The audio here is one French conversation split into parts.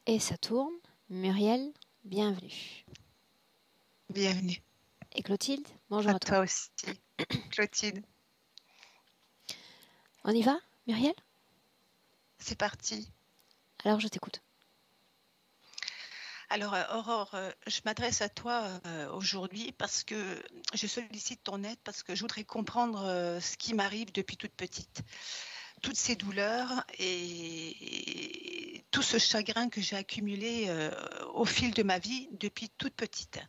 Et ça tourne. Muriel, bienvenue. Bienvenue. Et Clotilde, bonjour À à toi. toi aussi, Clotilde. On y va, Muriel? C'est parti. Alors je t'écoute. Alors, Aurore, je m'adresse à toi aujourd'hui parce que je sollicite ton aide parce que je voudrais comprendre ce qui m'arrive depuis toute petite. Toutes ces douleurs et tout ce chagrin que j'ai accumulé au fil de ma vie depuis toute petite.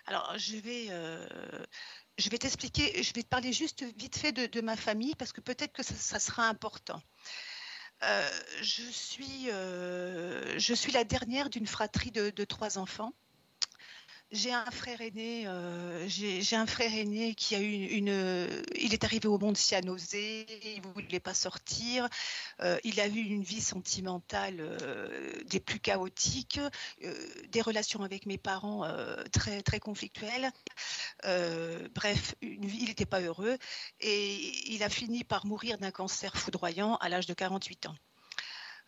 Alors, je vais t'expliquer, je vais te parler juste vite fait de ma famille parce que peut-être que ça sera important. Euh, je suis la dernière d'une fratrie de 3 enfants. J'ai un frère aîné, j'ai un frère aîné qui a eu il est arrivé au monde cyanosé, il voulait pas sortir, il a eu une vie sentimentale des plus chaotiques, des relations avec mes parents très très conflictuelles. Bref, il n'était pas heureux et il a fini par mourir d'un cancer foudroyant à l'âge de 48 ans.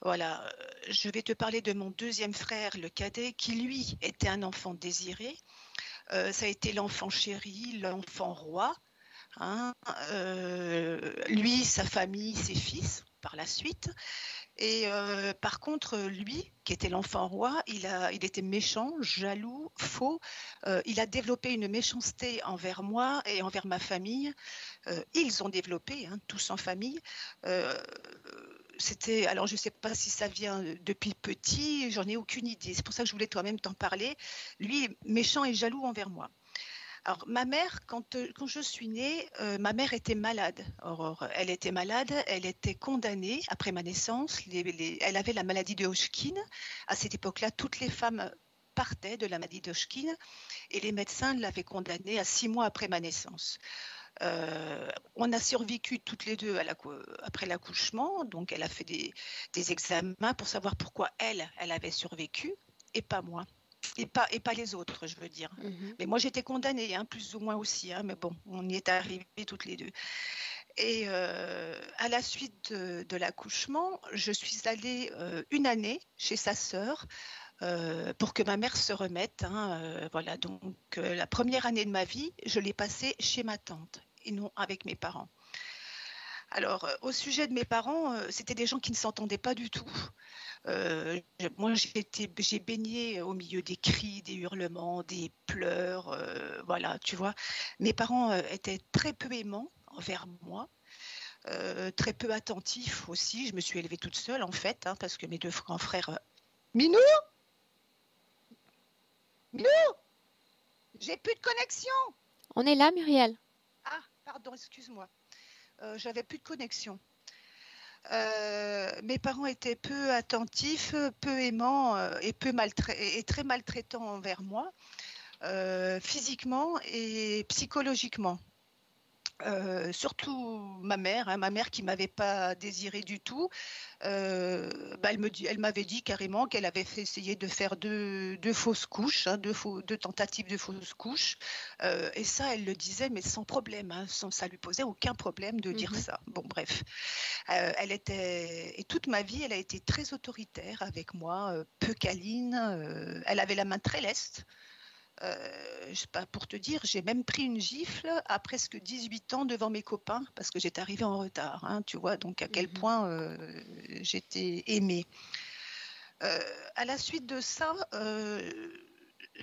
Voilà, je vais te parler de mon deuxième frère, le cadet, qui lui était un enfant désiré. Ça a été l'enfant chéri, l'enfant roi. Hein. Lui, sa famille, ses fils, par la suite. Et par contre, lui, qui était l'enfant roi, il était méchant, jaloux, faux. Il a développé une méchanceté envers moi et envers ma famille. Ils ont développé, hein, tous en famille. Euh, alors je ne sais pas si ça vient depuis petit, j'en ai aucune idée. C'est pour ça que je voulais toi-même t'en parler. Lui est méchant et jaloux envers moi. Alors ma mère, quand je suis née, ma mère était malade. Aurore. Elle était malade, elle était condamnée après ma naissance. Elle avait la maladie de Hodgkin. À cette époque-là, toutes les femmes partaient de la maladie de Hodgkin et les médecins l'avaient condamnée à 6 mois après ma naissance. On a survécu toutes les deux après l'accouchement, donc elle a fait des examens pour savoir pourquoi elle avait survécu et pas moi. Et pas les autres, je veux dire. Mais moi, j'étais condamnée, hein, plus ou moins aussi. Hein, mais bon, on y est arrivés toutes les deux. Et à la suite de l'accouchement, je suis allée une année chez sa sœur pour que ma mère se remette. Hein, voilà, donc la première année de ma vie, je l'ai passée chez ma tante et non avec mes parents. Alors, au sujet de mes parents, c'était des gens qui ne s'entendaient pas du tout. Moi, j'ai baigné au milieu des cris, des hurlements, des pleurs, voilà, tu vois. Mes parents étaient très peu aimants envers moi, très peu attentifs aussi. Je me suis élevée toute seule, en fait, hein, parce que mes deux grands frères... Minou, Minou, j'ai plus de connexion. On est là, Muriel? Ah, pardon, excuse-moi. J'avais plus de connexion. Mes parents étaient peu attentifs, peu aimants et très maltraitants envers moi. Physiquement et psychologiquement. Surtout ma mère qui m'avait pas désiré du tout. Elle m'avait dit carrément qu'elle avait essayé de faire deux fausses couches, hein, deux tentatives de fausses couches. Et ça, elle le disait, mais sans problème. Hein, ça lui posait aucun problème de dire ça. Bon, bref. Et toute ma vie, elle a été très autoritaire avec moi, peu câline. Elle avait la main très leste. Pour te dire, j'ai même pris une gifle à presque 18 ans devant mes copains parce que j'étais arrivée en retard, hein, tu vois, donc à quel point j'étais aimée. À la suite de ça,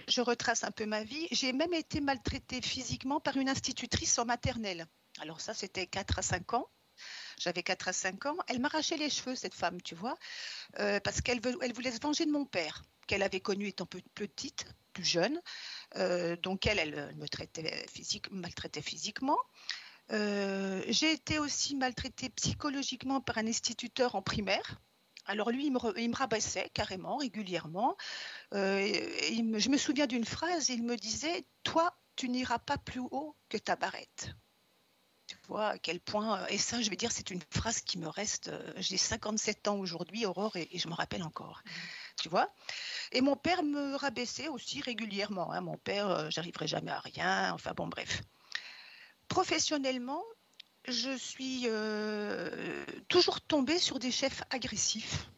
je retrace un peu ma vie. J'ai même été maltraitée physiquement par une institutrice en maternelle. Alors ça, c'était 4 à 5 ans. J'avais 4 à 5 ans. Elle m'arrachait les cheveux, cette femme, tu vois, parce qu'elle voulait se venger de mon père, qu'elle avait connu étant petite, plus jeune. Donc elle me maltraitait physiquement. J'ai été aussi maltraitée psychologiquement par un instituteur en primaire. Alors lui, il me rabaissait carrément, régulièrement. Je me souviens d'une phrase, il me disait « Toi, tu n'iras pas plus haut que ta barrette ». Tu vois à quel point, et ça, je vais dire, c'est une phrase qui me reste, j'ai 57 ans aujourd'hui, Aurore, et je me rappelle encore, tu vois. Et mon père me rabaissait aussi régulièrement. Hein. Mon père, j'arriverai jamais à rien. Enfin bon, bref. Professionnellement, je suis toujours tombée sur des chefs agressifs,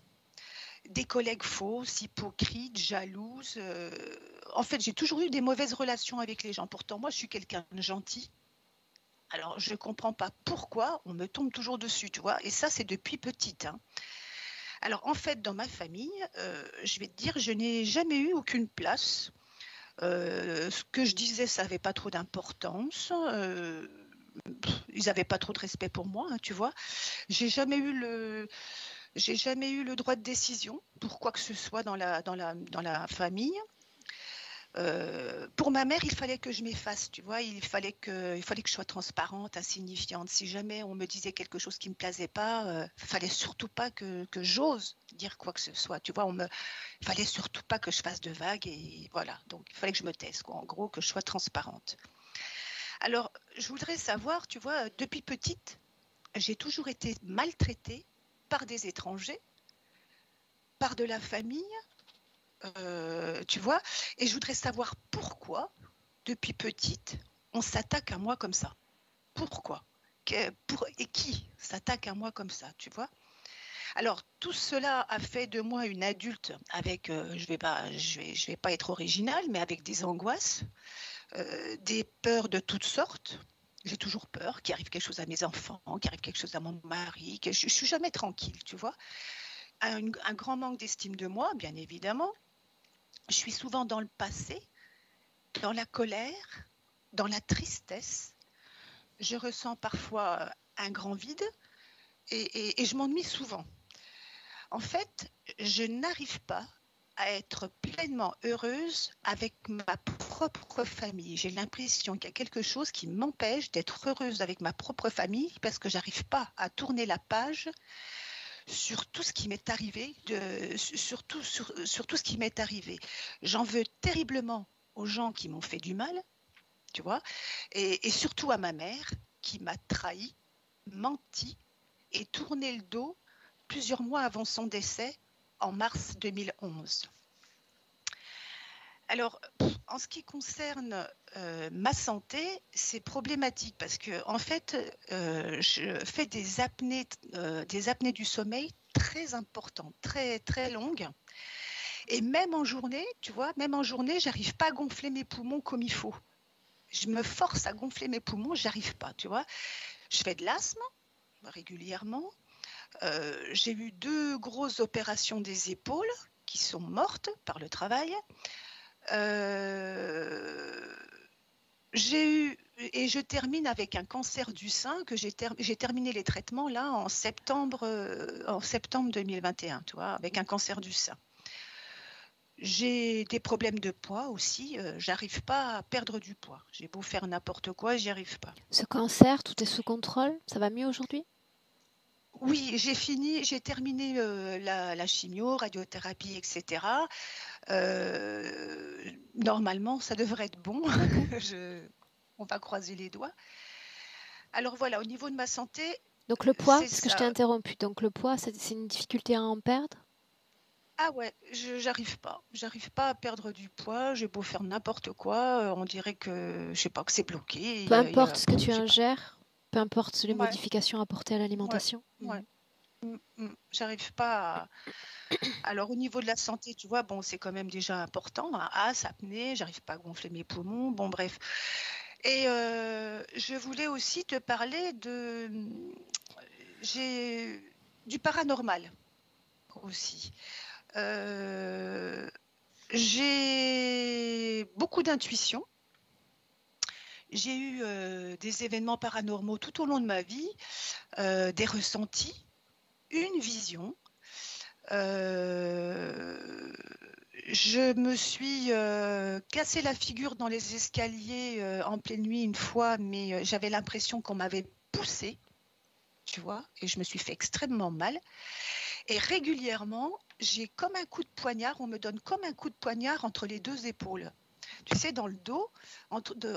des collègues fausses, hypocrites, jalouses. En fait, j'ai toujours eu des mauvaises relations avec les gens. Pourtant, moi, je suis quelqu'un de gentil. Alors, je ne comprends pas pourquoi on me tombe toujours dessus, tu vois. Et ça, c'est depuis petite, hein. Alors, en fait, dans ma famille, je vais te dire, je n'ai jamais eu aucune place. Ce que je disais, ça n'avait pas trop d'importance. Ils n'avaient pas trop de respect pour moi, hein, tu vois. J'ai jamais eu le droit de décision pour quoi que ce soit dans la famille. Pour ma mère, il fallait que je m'efface, tu vois. Il fallait que je sois transparente, insignifiante. Si jamais on me disait quelque chose qui me plaisait pas, fallait surtout pas que j'ose dire quoi que ce soit. Tu vois, il fallait surtout pas que je fasse de vagues et voilà. Donc, il fallait que je me taise, quoi. En gros, que je sois transparente. Alors, je voudrais savoir, tu vois, depuis petite, j'ai toujours été maltraitée par des étrangers, par de la famille, tu vois. Et je voudrais savoir pourquoi, depuis petite, on s'attaque à moi comme ça. Pourquoi et qui s'attaque à moi comme ça, tu vois. Alors, tout cela a fait de moi une adulte avec, je vais pas être originale, mais avec des angoisses, des peurs de toutes sortes. J'ai toujours peur qu'il arrive quelque chose à mes enfants, qu'il arrive quelque chose à mon mari, que je suis jamais tranquille, tu vois. Un grand manque d'estime de moi, bien évidemment. Je suis souvent dans le passé, dans la colère, dans la tristesse. Je ressens parfois un grand vide et je m'ennuie souvent. En fait, je n'arrive pas à être pleinement heureuse avec ma propre famille. J'ai l'impression qu'il y a quelque chose qui m'empêche d'être heureuse avec ma propre famille parce que j'arrive pas à tourner la page sur tout ce qui m'est arrivé, sur tout ce qui m'est arrivé. J'en veux terriblement aux gens qui m'ont fait du mal, tu vois, et surtout à ma mère qui m'a trahi, menti et tourné le dos plusieurs mois avant son décès en mars 2011. Alors, en ce qui concerne ma santé, c'est problématique parce que en fait, je fais des apnées du sommeil très importantes, très très longues. Et même en journée, tu vois, j'arrive pas à gonfler mes poumons comme il faut. Je me force à gonfler mes poumons, j'arrive pas, tu vois. Je fais de l'asthme régulièrement. J'ai eu 2 grosses opérations des épaules qui sont mortes par le travail. Je termine avec un cancer du sein que j'ai terminé les traitements là en septembre 2021, tu vois, avec un cancer du sein. J'ai des problèmes de poids aussi, j'arrive pas à perdre du poids. J'ai beau faire n'importe quoi, j'y arrive pas. Ce cancer, tout est sous contrôle? Ça va mieux aujourd'hui? Oui, j'ai terminé la chimio, radiothérapie, etc. Normalement, ça devrait être bon. On va croiser les doigts. Alors voilà, au niveau de ma santé, Donc le poids, c'est parce que je t'ai ça. interrompu, donc le poids, c'est une difficulté à en perdre? Ah ouais, j'arrive pas. J'arrive pas à perdre du poids. J'ai beau faire n'importe quoi, on dirait que, je sais pas, que c'est bloqué. Peu importe ce que tu Je sais pas. ingères, peu importe les Ouais, modifications apportées à ouais, l'alimentation. ouais. J'arrive pas à... Alors au niveau de la santé, tu vois, bon, c'est quand même déjà important, hein. Apnée, j'arrive pas à gonfler mes poumons, bon bref. Et je voulais aussi te parler du paranormal aussi. J'ai beaucoup d'intuition. J'ai eu des événements paranormaux tout au long de ma vie, des ressentis, une vision. Je me suis cassé la figure dans les escaliers en pleine nuit une fois, mais j'avais l'impression qu'on m'avait poussée, tu vois, et je me suis fait extrêmement mal. Et régulièrement, j'ai comme un coup de poignard, on me donne comme un coup de poignard entre les 2 épaules. Tu sais, dans le dos,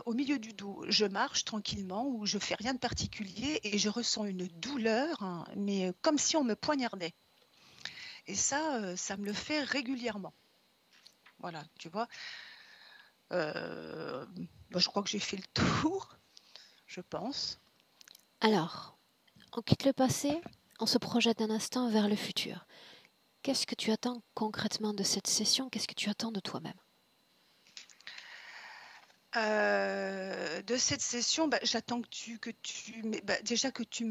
au milieu du dos, je marche tranquillement ou je fais rien de particulier et je ressens une douleur, hein, mais comme si on me poignardait. Et ça me le fait régulièrement. Voilà, tu vois. Je crois que j'ai fait le tour, je pense. Alors, on quitte le passé, on se projette un instant vers le futur. Qu'est-ce que tu attends concrètement de cette session? Qu'est-ce que tu attends de toi-même? De cette session, j'attends déjà que tu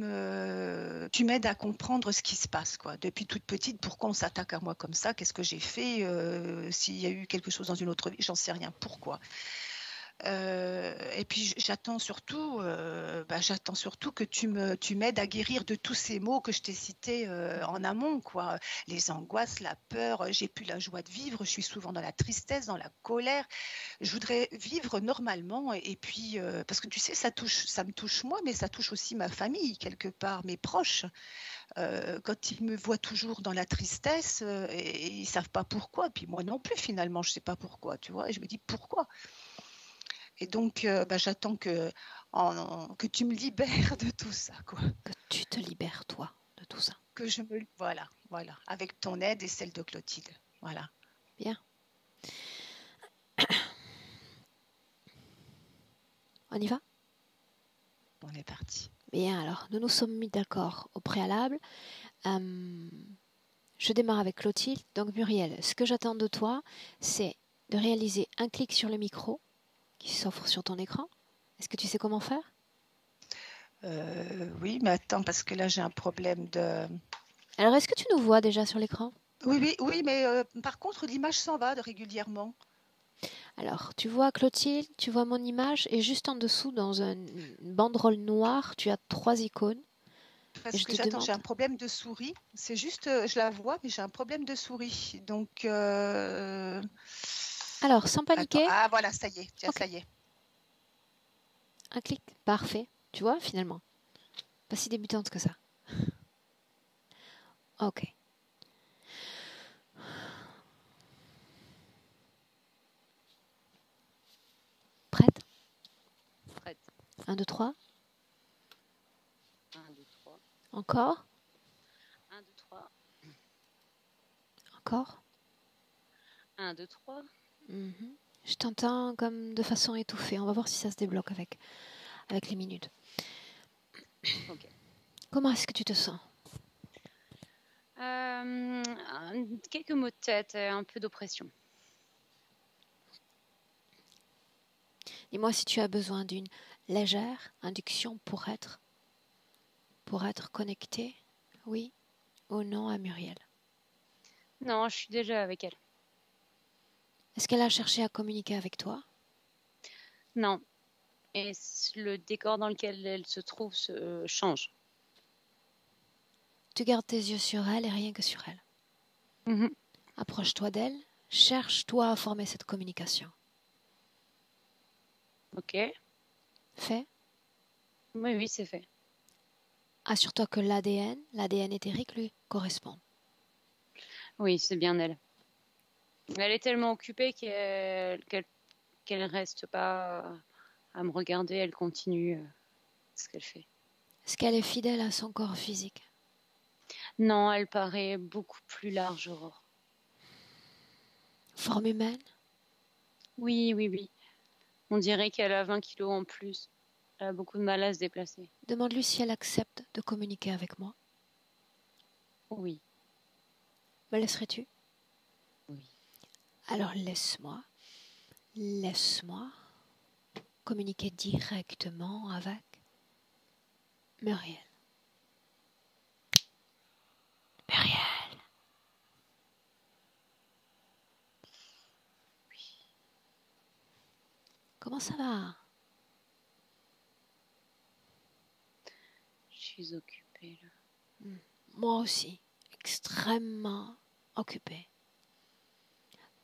m'aides à comprendre ce qui se passe, quoi. Depuis toute petite, pourquoi on s'attaque à moi comme ça? Qu'est-ce que j'ai fait? S'il y a eu quelque chose dans une autre vie, j'en sais rien. Pourquoi? Et puis j'attends surtout que tu m'aides à guérir de tous ces maux que je t'ai cités en amont, quoi. Les angoisses, la peur, j'ai plus la joie de vivre, je suis souvent dans la tristesse, dans la colère. Je voudrais vivre normalement et puis parce que tu sais, ça me touche moi, mais ça touche aussi ma famille quelque part, mes proches. Quand ils me voient toujours dans la tristesse et ils savent pas pourquoi, puis moi non plus finalement, je sais pas pourquoi, tu vois. Et je me dis pourquoi. Et donc, j'attends que tu me libères de tout ça, quoi. Que tu te libères, toi, de tout ça. Voilà, avec ton aide et celle de Clotilde. Voilà. Bien. On y va? On est parti. Bien, alors, nous nous sommes mis d'accord au préalable. Je démarre avec Clotilde. Donc, Muriel, ce que j'attends de toi, c'est de réaliser un clic sur le micro qui s'offre sur ton écran. Est-ce que tu sais comment faire? Oui, mais attends, parce que là, j'ai un problème de... Alors, est-ce que tu nous vois déjà sur l'écran? Oui, mais par contre, l'image s'en va régulièrement. Alors, tu vois Clotilde, tu vois mon image, et juste en dessous, dans une banderole noire, tu as 3 icônes. Et Parce je que te demande... j'ai un problème de souris. C'est juste, je la vois, mais j'ai un problème de souris. Donc, Alors, sans attends. paniquer, Ah, voilà, ça y est. Tiens, ok, ça y est. un clic, parfait. Tu vois, finalement, pas si débutante que ça. Ok. Prête? Prête. 1, 2, 3. 1, 2, 3. Encore? 1, 2, 3. Encore? 1, 2, 3. Je t'entends comme de façon étouffée. On va voir si ça se débloque avec les minutes. Ok. Comment est-ce que tu te sens? Quelques maux de tête et un peu d'oppression. Dis-moi si tu as besoin d'une légère induction pour être connecté, oui ou non à Muriel. Non, je suis déjà avec elle. Est-ce qu'elle a cherché à communiquer avec toi? Non. Et le décor dans lequel elle se trouve change. Tu gardes tes yeux sur elle et rien que sur elle. Approche-toi d'elle, cherche-toi à former cette communication. Ok. Fait? Oui, c'est fait. Assure-toi que l'ADN éthérique lui correspond. Oui, c'est bien elle. Elle est tellement occupée qu'elle reste pas à me regarder, elle continue ce qu'elle fait. Est-ce qu'elle est fidèle à son corps physique? Non, elle paraît beaucoup plus large, Aurore. Forme humaine? Oui. On dirait qu'elle a 20 kilos en plus. Elle a beaucoup de mal à se déplacer. Demande-lui si elle accepte de communiquer avec moi. Oui. Me laisserais-tu? Oui. Alors laisse-moi communiquer directement avec Muriel. Muriel. Oui. Comment ça va? Je suis occupée là. Moi aussi, extrêmement occupée.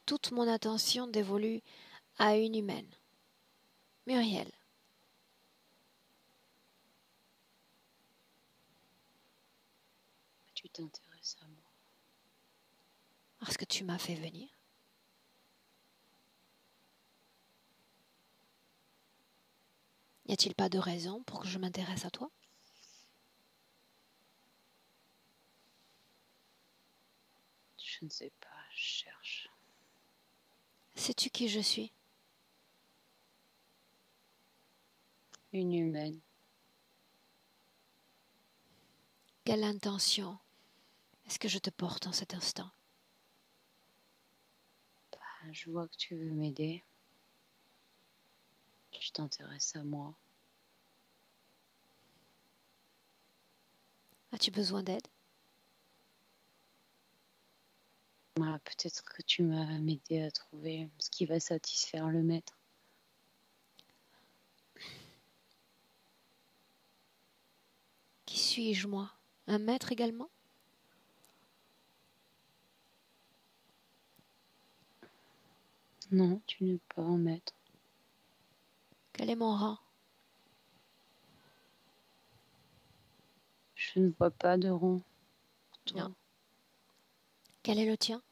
Toute mon attention dévolue à une humaine. Muriel. Tu t'intéresses à moi. Parce que tu m'as fait venir. N'y a-t-il pas de raison pour que je m'intéresse à toi? Je ne sais pas, je cherche. Sais-tu qui je suis? Une humaine. Quelle intention est-ce que je te porte en cet instant? Je vois que tu veux m'aider. Tu t'intéresses à moi. As-tu besoin d'aide? Peut-être que tu m'as m'aider à trouver ce qui va satisfaire le maître. Qui suis-je, moi? Un maître également? Non, tu n'es pas un maître. Quel est mon rang? Je ne vois pas de rang pour toi. Non. Quel est le tien?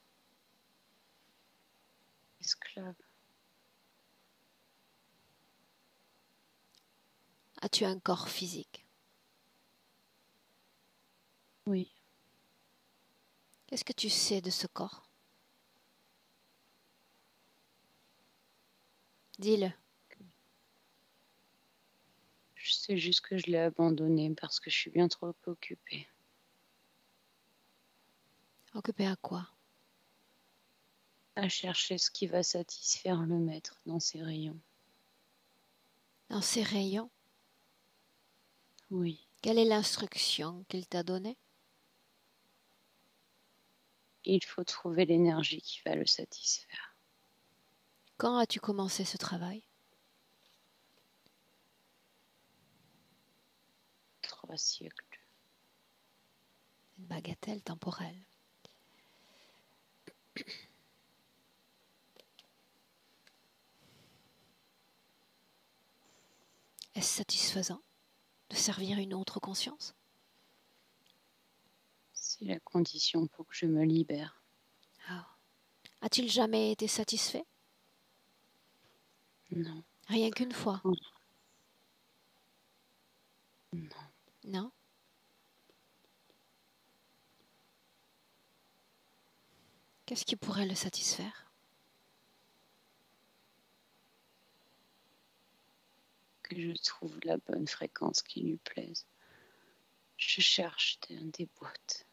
Esclave. As-tu un corps physique? Oui. Qu'est-ce que tu sais de ce corps? Dis-le. Je sais juste que je l'ai abandonné parce que je suis bien trop occupée. Occupé à quoi? À chercher ce qui va satisfaire le maître dans ses rayons. Dans ses rayons? Oui. Quelle est l'instruction qu'il t'a donnée? Il faut trouver l'énergie qui va le satisfaire. Quand as-tu commencé ce travail? 3 siècles. Une bagatelle temporelle. Est-ce satisfaisant de servir une autre conscience? C'est la condition pour que je me libère. Ah. A-t-il jamais été satisfait? Non. Rien qu'une fois? Non. Non? Qu'est-ce qui pourrait le satisfaire? Que je trouve la bonne fréquence qui lui plaise. Je cherche des boîtes.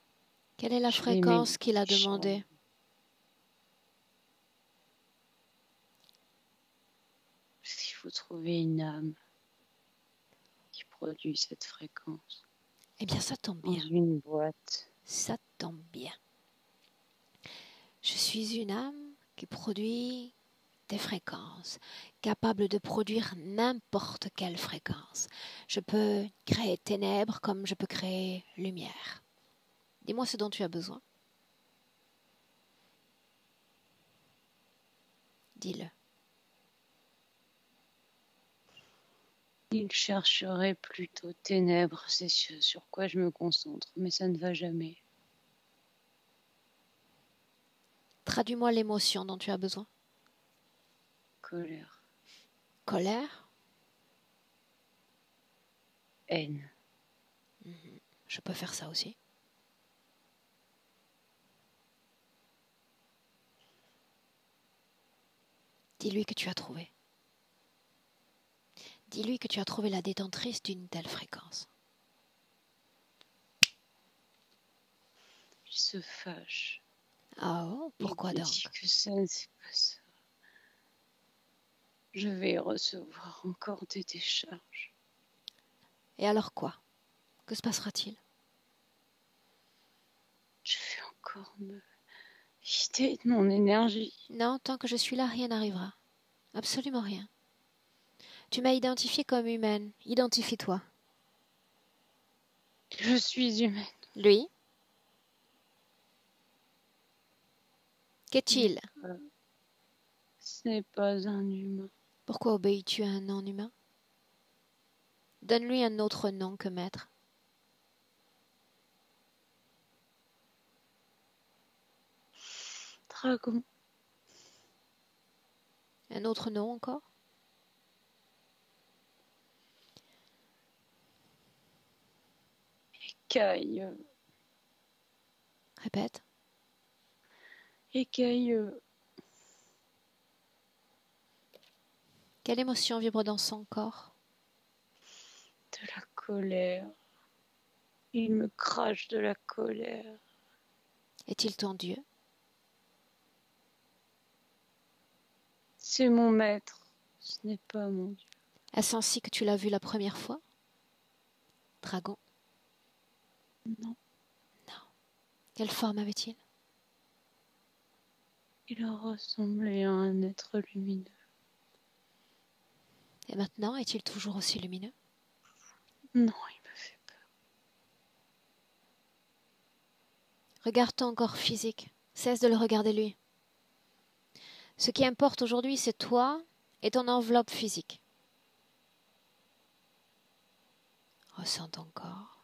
Quelle est la Je vais fréquence m'aimer, qu'il a je demandée? Il faut trouver une âme qui produit cette fréquence Eh bien, ça tombe dans bien. une boîte. Ça tombe bien. Je suis une âme qui produit des fréquences, capable de produire n'importe quelle fréquence. Je peux créer ténèbres comme je peux créer lumière. Dis-moi ce dont tu as besoin. Dis-le. Il chercherait plutôt ténèbres, c'est sur quoi je me concentre, mais ça ne va jamais. Traduis-moi l'émotion dont tu as besoin. Colère, Colère? haine, Je peux faire ça aussi. Dis-lui que tu as trouvé. Dis-lui que tu as trouvé la détentrice d'une telle fréquence. il se fâche. Ah oh, pourquoi Il donc? dit que ça, c'est pas ça. Je vais recevoir encore des décharges. Et alors quoi? Que se passera-t-il? Je vais encore me vider de mon énergie. Non, tant que je suis là, rien n'arrivera. Absolument rien. Tu m'as identifiée comme humaine. Identifie-toi. Je suis humaine. Lui? Qu'est-il? Ce n'est pas un humain. Pourquoi obéis-tu à un non-humain? Donne-lui un autre nom que maître. Dragon. Un autre nom encore? Écaille. Répète. Écaille. Quelle émotion vibre dans son corps? De la colère. Il me crache de la colère. Est-il ton Dieu? C'est mon maître, ce n'est pas mon Dieu. Est-ce ainsi que tu l'as vu la première fois, dragon? Non, Quelle forme avait-il? il ressemblait à un être lumineux. Et maintenant, est-il toujours aussi lumineux? Non, il me fait peur. Regarde ton corps physique. Cesse de le regarder lui. Ce qui importe aujourd'hui, c'est toi et ton enveloppe physique. Ressens ton corps,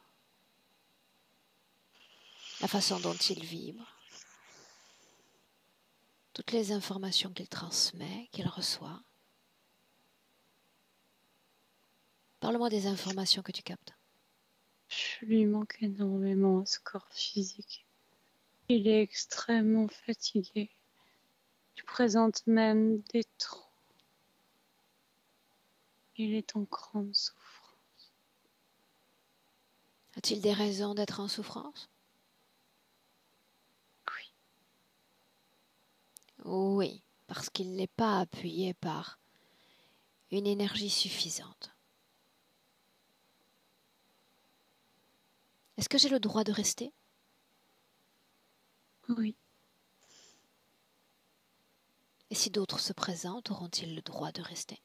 la façon dont il vibre, toutes les informations qu'il transmet, qu'il reçoit. Parle-moi des informations que tu captes. Je lui manque énormément à ce corps physique. Il est extrêmement fatigué. Il présente même des trous. Il est en grande souffrance. A-t-il des raisons d'être en souffrance? Oui, Oui, parce qu'il n'est pas appuyé par une énergie suffisante. Est-ce que j'ai le droit de rester? oui. Et si d'autres se présentent, auront-ils le droit de rester?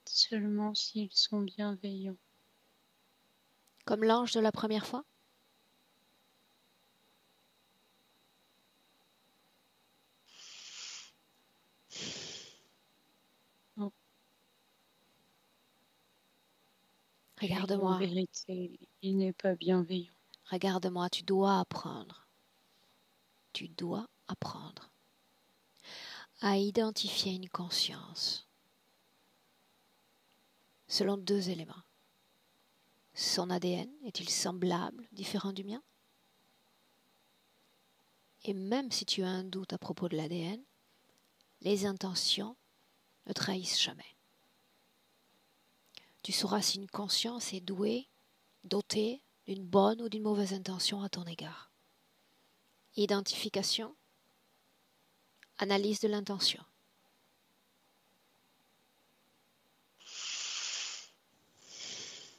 Seulement s'ils sont bienveillants. Comme l'ange de la première fois? Non. En Regarde-moi, vérité, il n'est pas bienveillant. regarde-moi, tu dois apprendre. Tu dois apprendre à identifier une conscience selon deux éléments. Son ADN est-il semblable, différent du mien? Et même si tu as un doute à propos de l'ADN, les intentions ne trahissent jamais. Tu sauras si une conscience est douée, dotée d'une bonne ou d'une mauvaise intention à ton égard. Identification, analyse de l'intention.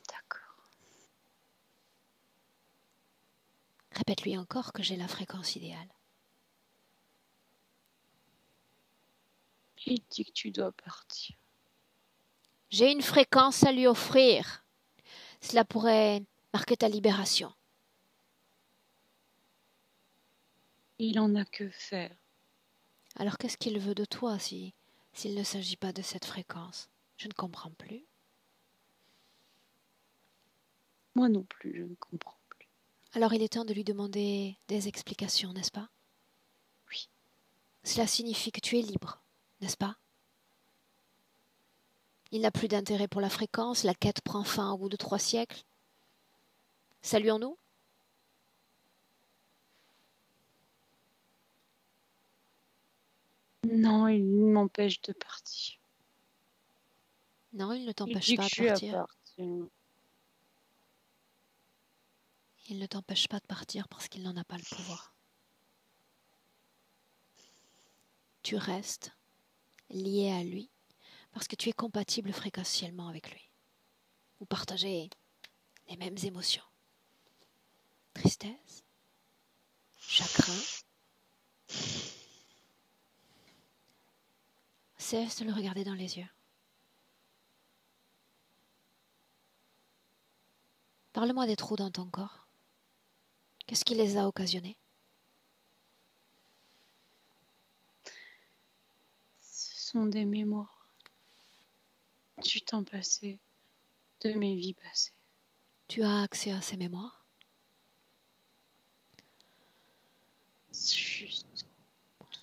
D'accord. Répète-lui encore que j'ai la fréquence idéale. Il dit que tu dois partir. J'ai une fréquence à lui offrir. Cela pourrait marquer ta libération. Il en a que faire. Alors qu'est-ce qu'il veut de toi s'il ne s'agit pas de cette fréquence? Je ne comprends plus. Moi non plus, je ne comprends plus. Alors il est temps de lui demander des explications, n'est-ce pas? Oui. Cela signifie que tu es libre, n'est-ce pas? Il n'a plus d'intérêt pour la fréquence, la quête prend fin au bout de 3 siècles. Saluons-nous? Non, il m'empêche de partir. Non, il ne Il t'empêche dit que pas je de suis à partir. partir. Il ne t'empêche pas de partir parce qu'il n'en a pas le pouvoir. Tu restes lié à lui parce que tu es compatible fréquentiellement avec lui. Vous partagez les mêmes émotions. Tristesse, chagrin. Cesse de le regarder dans les yeux. Parle-moi des trous dans ton corps. Qu'est-ce qui les a occasionnés? Ce sont des mémoires du temps passé, de mes vies passées. Tu as accès à ces mémoires? Juste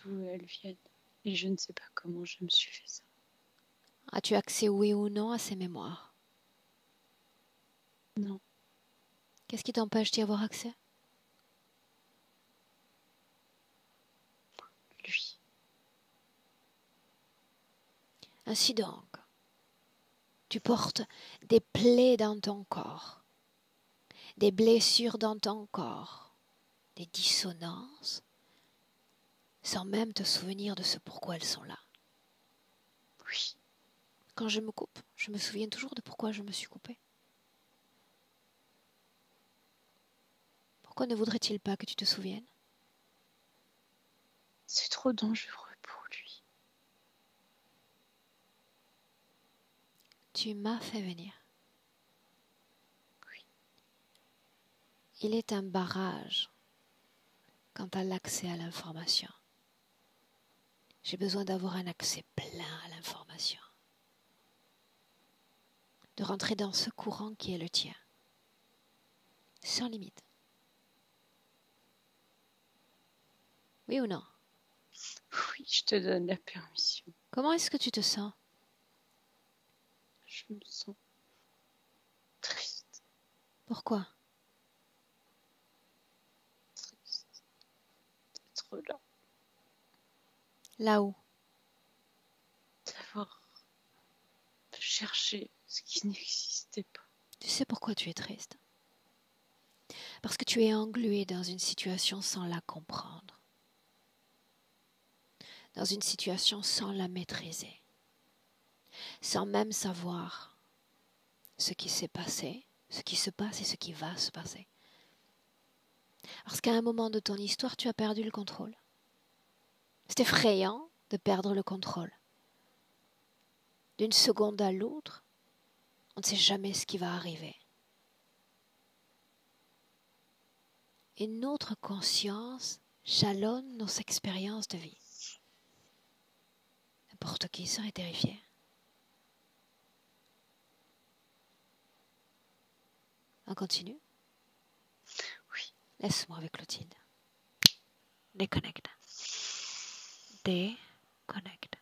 d'où elles viennent. Et je ne sais pas comment je me suis fait ça. As-tu accès, oui ou non, à ces mémoires? Non, Qu'est-ce qui t'empêche d'y avoir accès? lui. Ainsi donc, tu portes des plaies dans ton corps, des blessures dans ton corps, des dissonances, sans même te souvenir de ce pourquoi elles sont là. Oui. Quand je me coupe, je me souviens toujours de pourquoi je me suis coupée. Pourquoi ne voudrait-il pas que tu te souviennes? C'est trop dangereux pour lui. Tu m'as fait venir. Oui. Il est un barrage quant à l'accès à l'information. J'ai besoin d'avoir un accès plein à l'information. De rentrer dans ce courant qui est le tien. Sans limite. Oui ou non? Oui, je te donne la permission. Comment est-ce que tu te sens? Je me sens triste. Pourquoi? Triste d'être là. Là où? D'avoir cherché ce qui n'existait pas. Tu sais pourquoi tu es triste? Parce que tu es englué dans une situation sans la comprendre. Dans une situation sans la maîtriser. Sans même savoir ce qui s'est passé, ce qui se passe et ce qui va se passer. Parce qu'à un moment de ton histoire, tu as perdu le contrôle. C'est effrayant de perdre le contrôle. D'une seconde à l'autre, on ne sait jamais ce qui va arriver. Et notre conscience jalonne nos expériences de vie. N'importe qui serait terrifié. On continue? Oui. Laisse-moi avec Clotilde. Déconnecte. Déconnecte.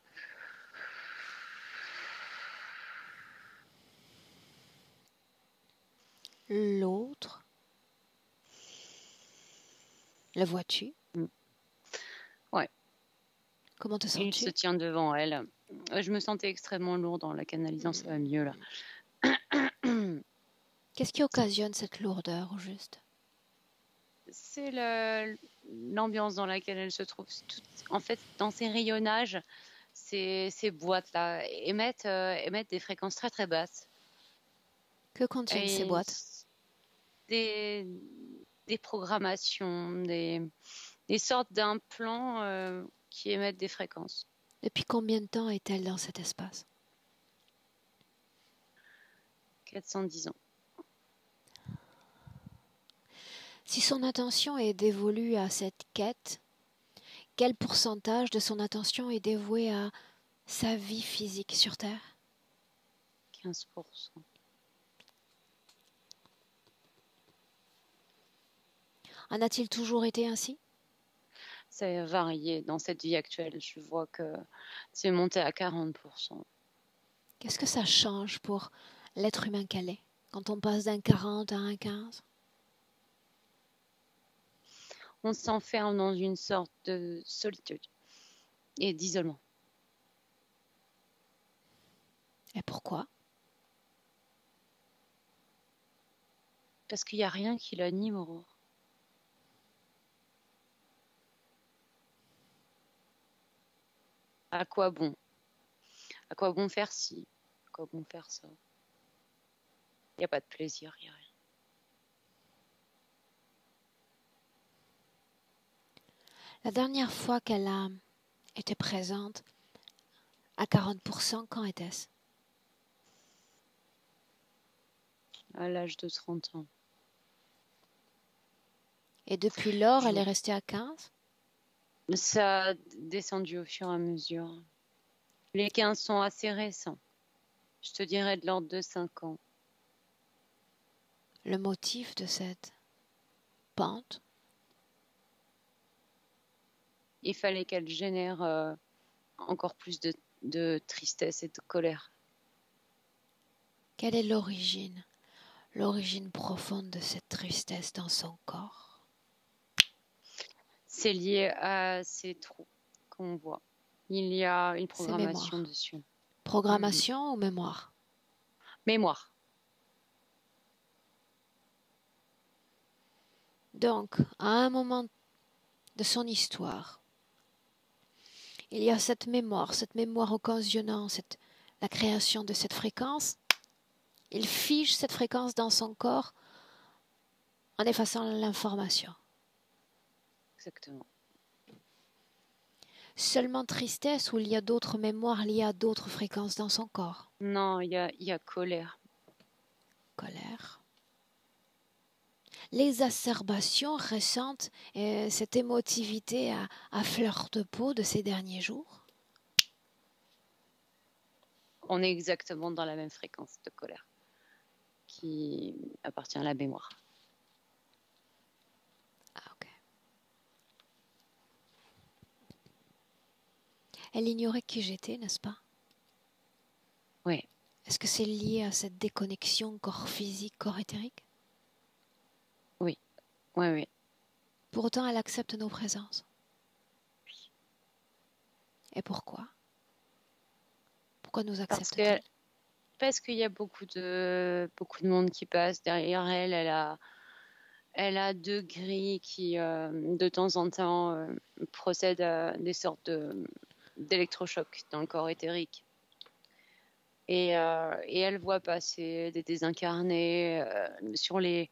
L'autre, le vois-tu? Ouais. Comment te Il se sens-tu? tient devant elle. Je me sentais extrêmement lourde en la canalisant, ça va mieux là. Qu'est-ce qui occasionne cette lourdeur au juste? C'est l'ambiance dans laquelle elle se trouve. En fait, dans ces rayonnages, ces boîtes-là émettent des fréquences très très basses. Que contiennent ces Et boîtes? des programmations, des sortes d'implants qui émettent des fréquences. Depuis combien de temps est-elle dans cet espace? 410 ans. Si son attention est dévolue à cette quête, quel pourcentage de son attention est dévoué à sa vie physique sur Terre? 15%. En a-t-il toujours été ainsi? Ça a varié dans cette vie actuelle. Je vois que c'est monté à 40%. Qu'est-ce que ça change pour l'être humain qu'elle est, quand on passe d'un 40 à un 15? On s'enferme dans une sorte de solitude et d'isolement. Et pourquoi? Parce qu'il n'y a rien qui l'anime, Aurore. À quoi bon? À quoi bon faire ci? À quoi bon faire ça? Il n'y a pas de plaisir, il n'y a rien. La dernière fois qu'elle a été présente à 40%, quand était-ce? À l'âge de 30 ans. Et depuis lors, elle est restée à 15? Ça a descendu au fur et à mesure. Les 15 sont assez récents. Je te dirais de l'ordre de 5 ans. Le motif de cette pente? Il fallait qu'elle génère encore plus de tristesse et de colère. Quelle est l'origine profonde de cette tristesse dans son corps? C'est lié à ces trous qu'on voit. Il y a une C'est programmation mémoire. dessus. Programmation ou mémoire? Mémoire. Donc, à un moment de son histoire, il y a cette mémoire occasionnant la création de cette fréquence. Il fige cette fréquence dans son corps en effaçant l'information. Exactement. Seulement tristesse ou il y a d'autres mémoires liées à d'autres fréquences dans son corps? Non, il y a colère. Colère. L'exacerbation récente et cette émotivité à fleur de peau de ces derniers jours? On est exactement dans la même fréquence de colère qui appartient à la mémoire. Ah, ok. Elle ignorait qui j'étais, n'est-ce pas? Oui. Est-ce que c'est lié à cette déconnexion corps physique, corps éthérique? Oui. Oui. Pour autant, elle accepte nos présences. Et pourquoi? Pourquoi nous accepte-t-elle? Parce qu'il y a beaucoup de monde qui passe derrière elle. Elle a deux grilles qui, de temps en temps, procèdent à des sortes d'électrochocs dans le corps éthérique. Et elle voit passer des désincarnés. Sur les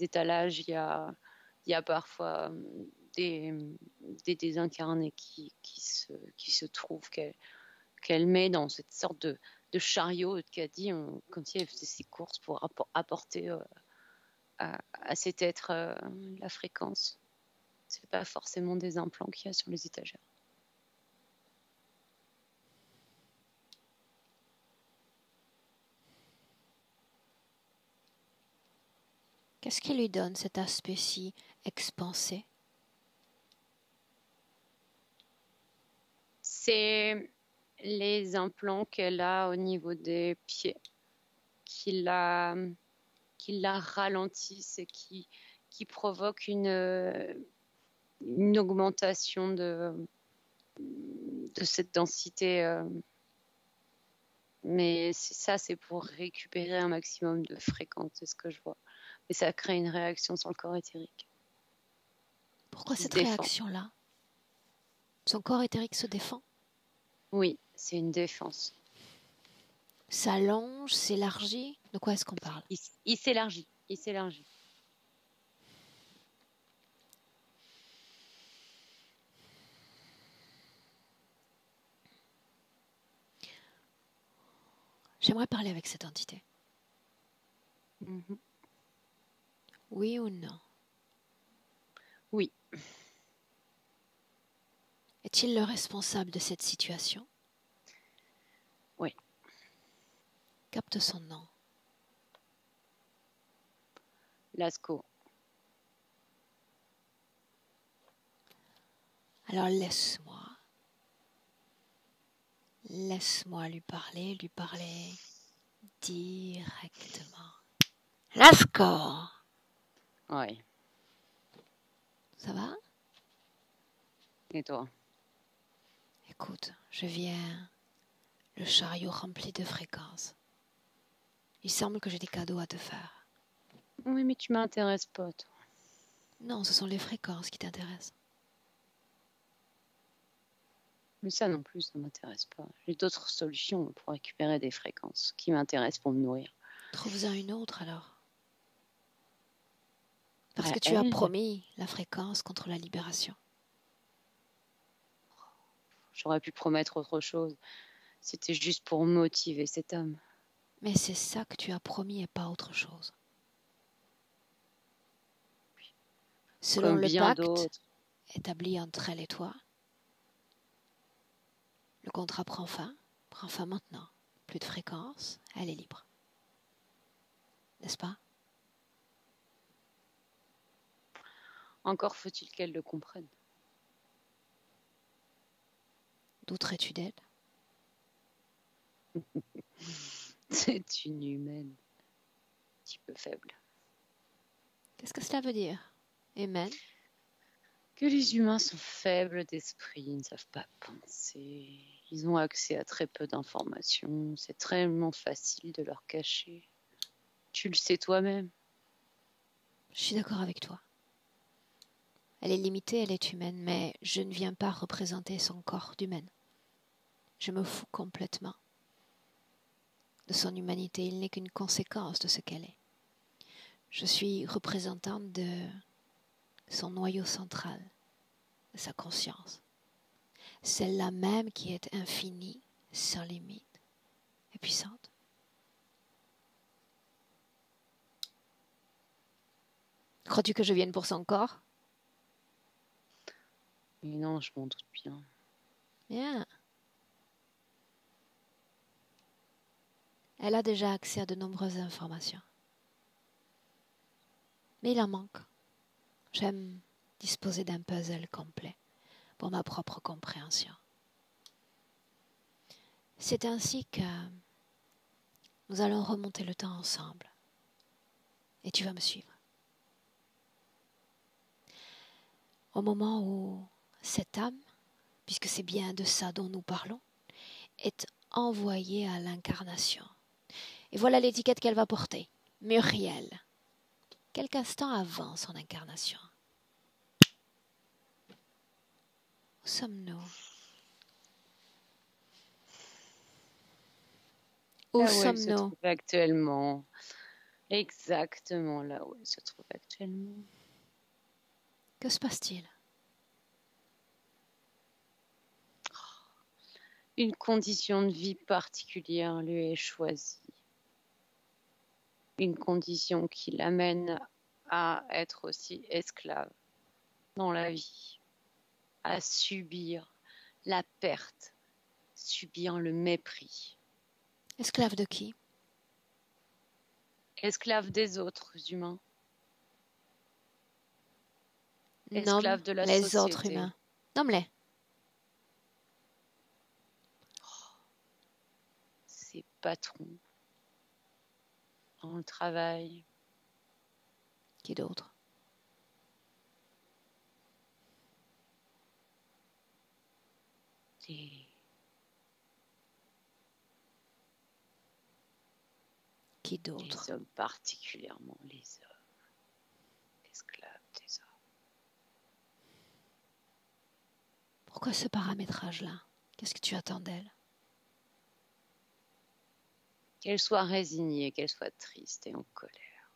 étalages, il y a parfois des désincarnés qui se trouvent qu'elle met dans cette sorte de chariot qu'a dit quand il faisait ses courses pour apporter à cet être la fréquence. C'est pas forcément des implants qu'il y a sur les étagères. Qu'est-ce qui lui donne cet aspect si expansé? C'est les implants qu'elle a au niveau des pieds qui la ralentissent et qui provoquent une augmentation de cette densité. Mais ça, c'est pour récupérer un maximum de fréquence, c'est ce que je vois. Mais ça crée une réaction sur le corps éthérique. Pourquoi cette réaction-là? Son corps éthérique se défend? Oui, c'est une défense. S'allonge, s'élargit? De quoi est-ce qu'on parle? Il s'élargit. Il s'élargit. J'aimerais parler avec cette entité. Mm-hmm. Oui ou non? Oui. Est-il le responsable de cette situation? Oui. Capte son nom. Lascaux. Alors laisse-moi lui parler directement. Lascaux! Oui. Ça va? Et toi? Écoute, je viens, le chariot rempli de fréquences. Il semble que j'ai des cadeaux à te faire. Oui, mais tu m'intéresses pas, toi. Non, ce sont les fréquences qui t'intéressent. Mais ça non plus, ça m'intéresse pas. J'ai d'autres solutions pour récupérer des fréquences qui m'intéressent pour me nourrir. Trouve-en une autre alors. Parce que tu as promis la fréquence contre la libération. J'aurais pu promettre autre chose. C'était juste pour motiver cet homme. Mais c'est ça que tu as promis et pas autre chose. Selon le pacte établi entre elle et toi, le contrat prend fin maintenant. Plus de fréquence, elle est libre. N'est-ce pas? Encore faut-il qu'elle le comprenne. Douterais-tu d'elle? C'est une humaine. Un petit peu faible. Qu'est-ce que cela veut dire, Amen? Que les humains sont faibles d'esprit, ils ne savent pas penser. Ils ont accès à très peu d'informations. C'est tellement facile de leur cacher. Tu le sais toi-même. Je suis d'accord avec toi. Elle est limitée, elle est humaine, mais je ne viens pas représenter son corps d'humaine. Je me fous complètement de son humanité. Il n'est qu'une conséquence de ce qu'elle est. Je suis représentante de son noyau central, de sa conscience. Celle-là même qui est infinie, sans limite et puissante. Crois-tu que je vienne pour son corps? Mais non, je m'en doute bien. Bien. Elle a déjà accès à de nombreuses informations. Mais il en manque. J'aime disposer d'un puzzle complet pour ma propre compréhension. C'est ainsi que nous allons remonter le temps ensemble. Et tu vas me suivre. Au moment où cette âme, puisque c'est bien de ça dont nous parlons, est envoyée à l'incarnation. Et voilà l'étiquette qu'elle va porter. Muriel. Quelques instants avant son incarnation. Où sommes-nous? Où Là où elle se sommes-nous? trouve actuellement. Exactement là où elle se trouve actuellement. Que se passe-t-il? Une condition de vie particulière lui est choisie. Une condition qui l'amène à être aussi esclave dans la vie, à subir la perte, subir le mépris. Esclave de qui? Esclave des autres humains. Nomme Esclave de la les société. autres humains. Nomme-les. Ses patrons dans le travail. Qui d'autre? Qui d'autre? Les hommes, particulièrement les hommes. Esclaves des hommes. Pourquoi ce paramétrage-là? Qu'est-ce que tu attends d'elle? Qu'elle soit résignée, qu'elle soit triste et en colère.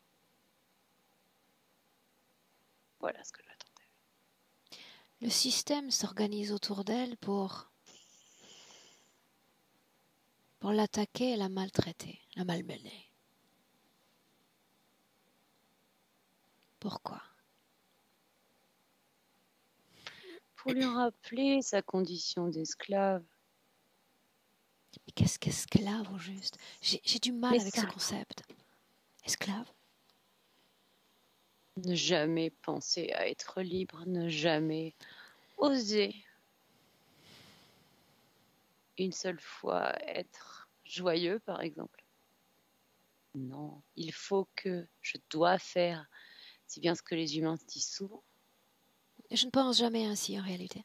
Voilà ce que j'attendais. Le système s'organise autour d'elle pour l'attaquer et la maltraiter, la malmener. Pourquoi? Pour lui rappeler sa condition d'esclave. Mais qu'est-ce qu'esclave au juste? J'ai du mal avec ce concept. Esclave? Ne jamais penser à être libre, ne jamais oser une seule fois être joyeux, par exemple. Non, il faut que, je dois faire, c'est bien ce que les humains se disent souvent. Je ne pense jamais ainsi en réalité.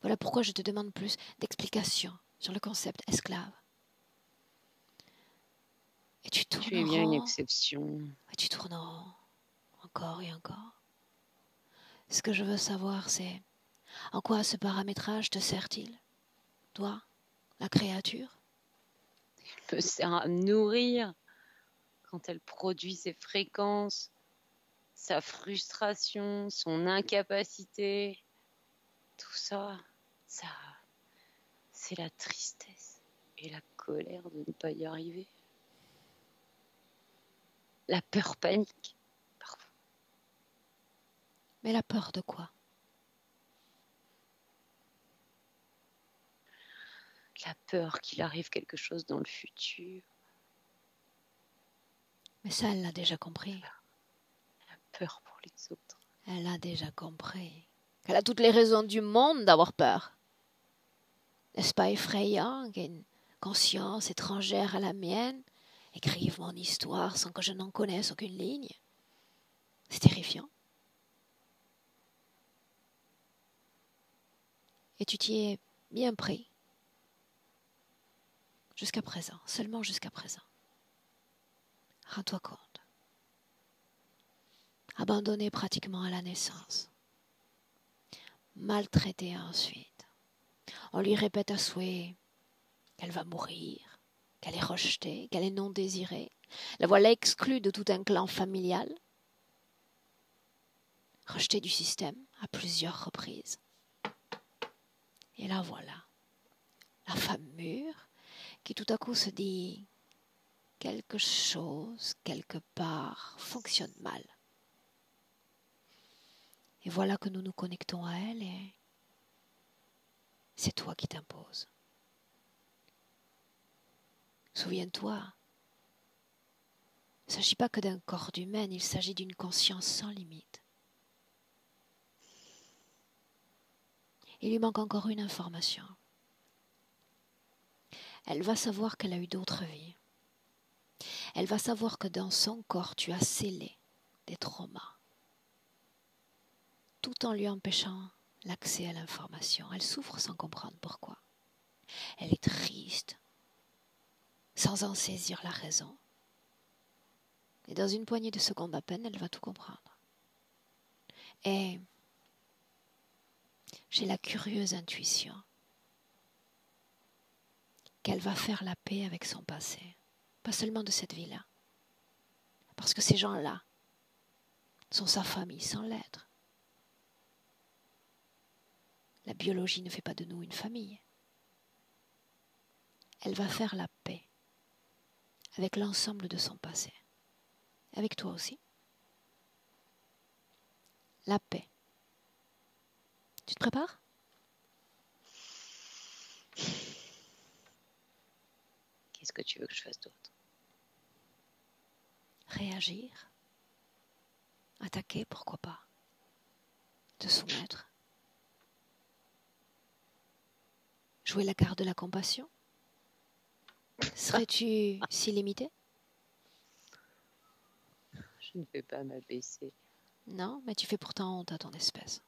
Voilà pourquoi je te demande plus d'explications sur le concept esclave. Et tu tournes Tu es en bien une rond. exception. Et tu tournes en rond. Encore et encore. Ce que je veux savoir, c'est en quoi ce paramétrage te sert-il? Toi, la créature? Il me sert à me nourrir quand elle produit ses fréquences, sa frustration, son incapacité. Tout ça, c'est la tristesse et la colère de ne pas y arriver. La peur panique, parfois. Mais la peur de quoi? La peur qu'il arrive quelque chose dans le futur. Mais ça, elle l'a déjà compris. La peur pour les autres. Elle a déjà compris qu'elle a toutes les raisons du monde d'avoir peur. N'est-ce pas effrayant qu'une conscience étrangère à la mienne écrive mon histoire sans que je n'en connaisse aucune ligne? C'est terrifiant. Et tu t'y es bien pris. Jusqu'à présent, seulement jusqu'à présent. Rends-toi compte. Abandonné pratiquement à la naissance, maltraitée ensuite. On lui répète à souhait qu'elle va mourir, qu'elle est rejetée, qu'elle est non désirée. La voilà exclue de tout un clan familial, rejetée du système à plusieurs reprises. Et là voilà, la femme mûre qui tout à coup se dit quelque chose, quelque part, fonctionne mal. Et voilà que nous nous connectons à elle et c'est toi qui t'imposes. Souviens-toi, il ne s'agit pas que d'un corps d'humaine, il s'agit d'une conscience sans limite. Il lui manque encore une information. Elle va savoir qu'elle a eu d'autres vies. Elle va savoir que dans son corps, tu as scellé des traumas, tout en lui empêchant l'accès à l'information. Elle souffre sans comprendre pourquoi. Elle est triste, sans en saisir la raison. Et dans une poignée de secondes à peine, elle va tout comprendre. Et j'ai la curieuse intuition qu'elle va faire la paix avec son passé. Pas seulement de cette vie-là. Parce que ces gens-là sont sa famille sans l'être. La biologie ne fait pas de nous une famille. Elle va faire la paix avec l'ensemble de son passé. Avec toi aussi. La paix. Tu te prépares ? Qu'est-ce que tu veux que je fasse d'autre? Réagir. Attaquer, pourquoi pas. Te soumettre. Jouer la carte de la compassion. Serais-tu si limité ? Je ne vais pas m'abaisser. Non, mais tu fais pourtant honte à ton espèce.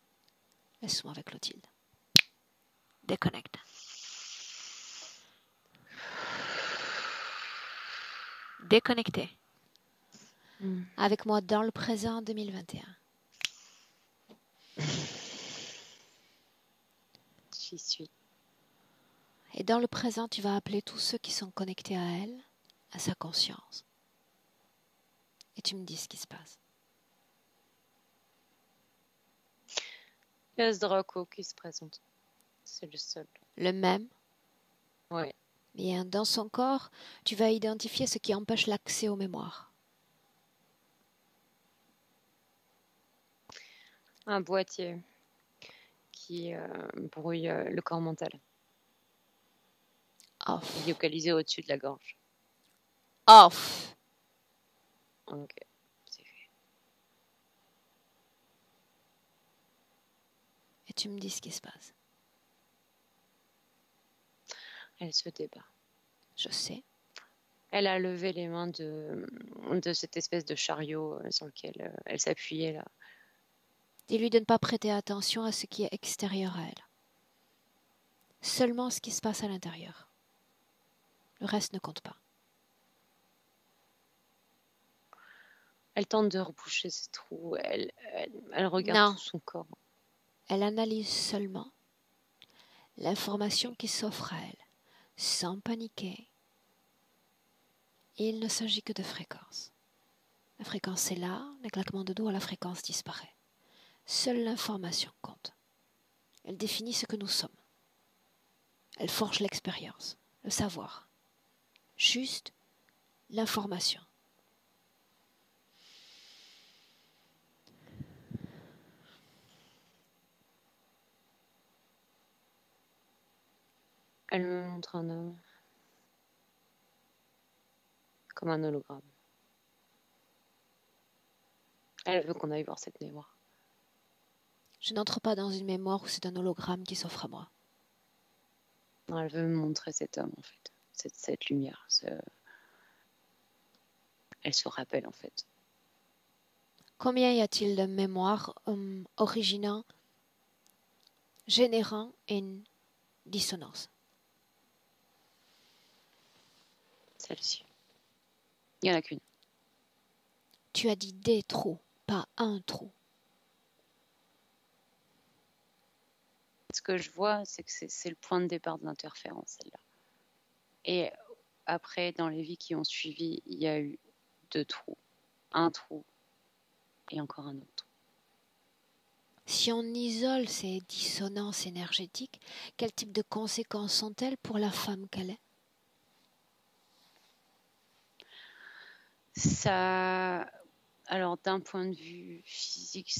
Laisse-moi avec Clotilde. Déconnecte. Déconnecté. Avec moi dans le présent 2021. J'y suis. Et dans le présent, tu vas appeler tous ceux qui sont connectés à elle, à sa conscience. Et tu me dis ce qui se passe. Il y a ce Draco qui se présente. C'est le seul. Le même. Oui. Bien, dans son corps, tu vas identifier ce qui empêche l'accès aux mémoires. Un boîtier qui brouille le corps mental. Off. Localisé au-dessus de la gorge. Off. Ok, c'est fait. Et tu me dis ce qui se passe. Elle se débat. Je sais. Elle a levé les mains de cette espèce de chariot sur lequel elle s'appuyait là. Dis-lui de ne pas prêter attention à ce qui est extérieur à elle. Seulement ce qui se passe à l'intérieur. Le reste ne compte pas. Elle tente de reboucher ses trous. Elle regarde tout son corps. Elle analyse seulement l'information qui s'offre à elle, sans paniquer. Et il ne s'agit que de fréquence. La fréquence est là, le claquement de doigts, la fréquence disparaît. Seule l'information compte. Elle définit ce que nous sommes. Elle forge l'expérience, le savoir. Juste l'information. Elle me montre un homme. Comme un hologramme. Elle veut qu'on aille voir cette mémoire. Je n'entre pas dans une mémoire où c'est un hologramme qui s'offre à moi. Non, elle veut me montrer cet homme, en fait. Cette lumière. Elle se rappelle, en fait. Combien y a-t-il de mémoires originant, générant une dissonance? Celle-ci. Il n'y en a qu'une. Tu as dit des trous, pas un trou. ce que je vois, c'est que c'est le point de départ de l'interférence, celle-là. Et après, dans les vies qui ont suivi, il y a eu 2 trous. Un trou et encore un autre trou. Si on isole ces dissonances énergétiques, quel type de conséquences sont-elles pour la femme qu'elle est? Ça, alors d'un point de vue physique,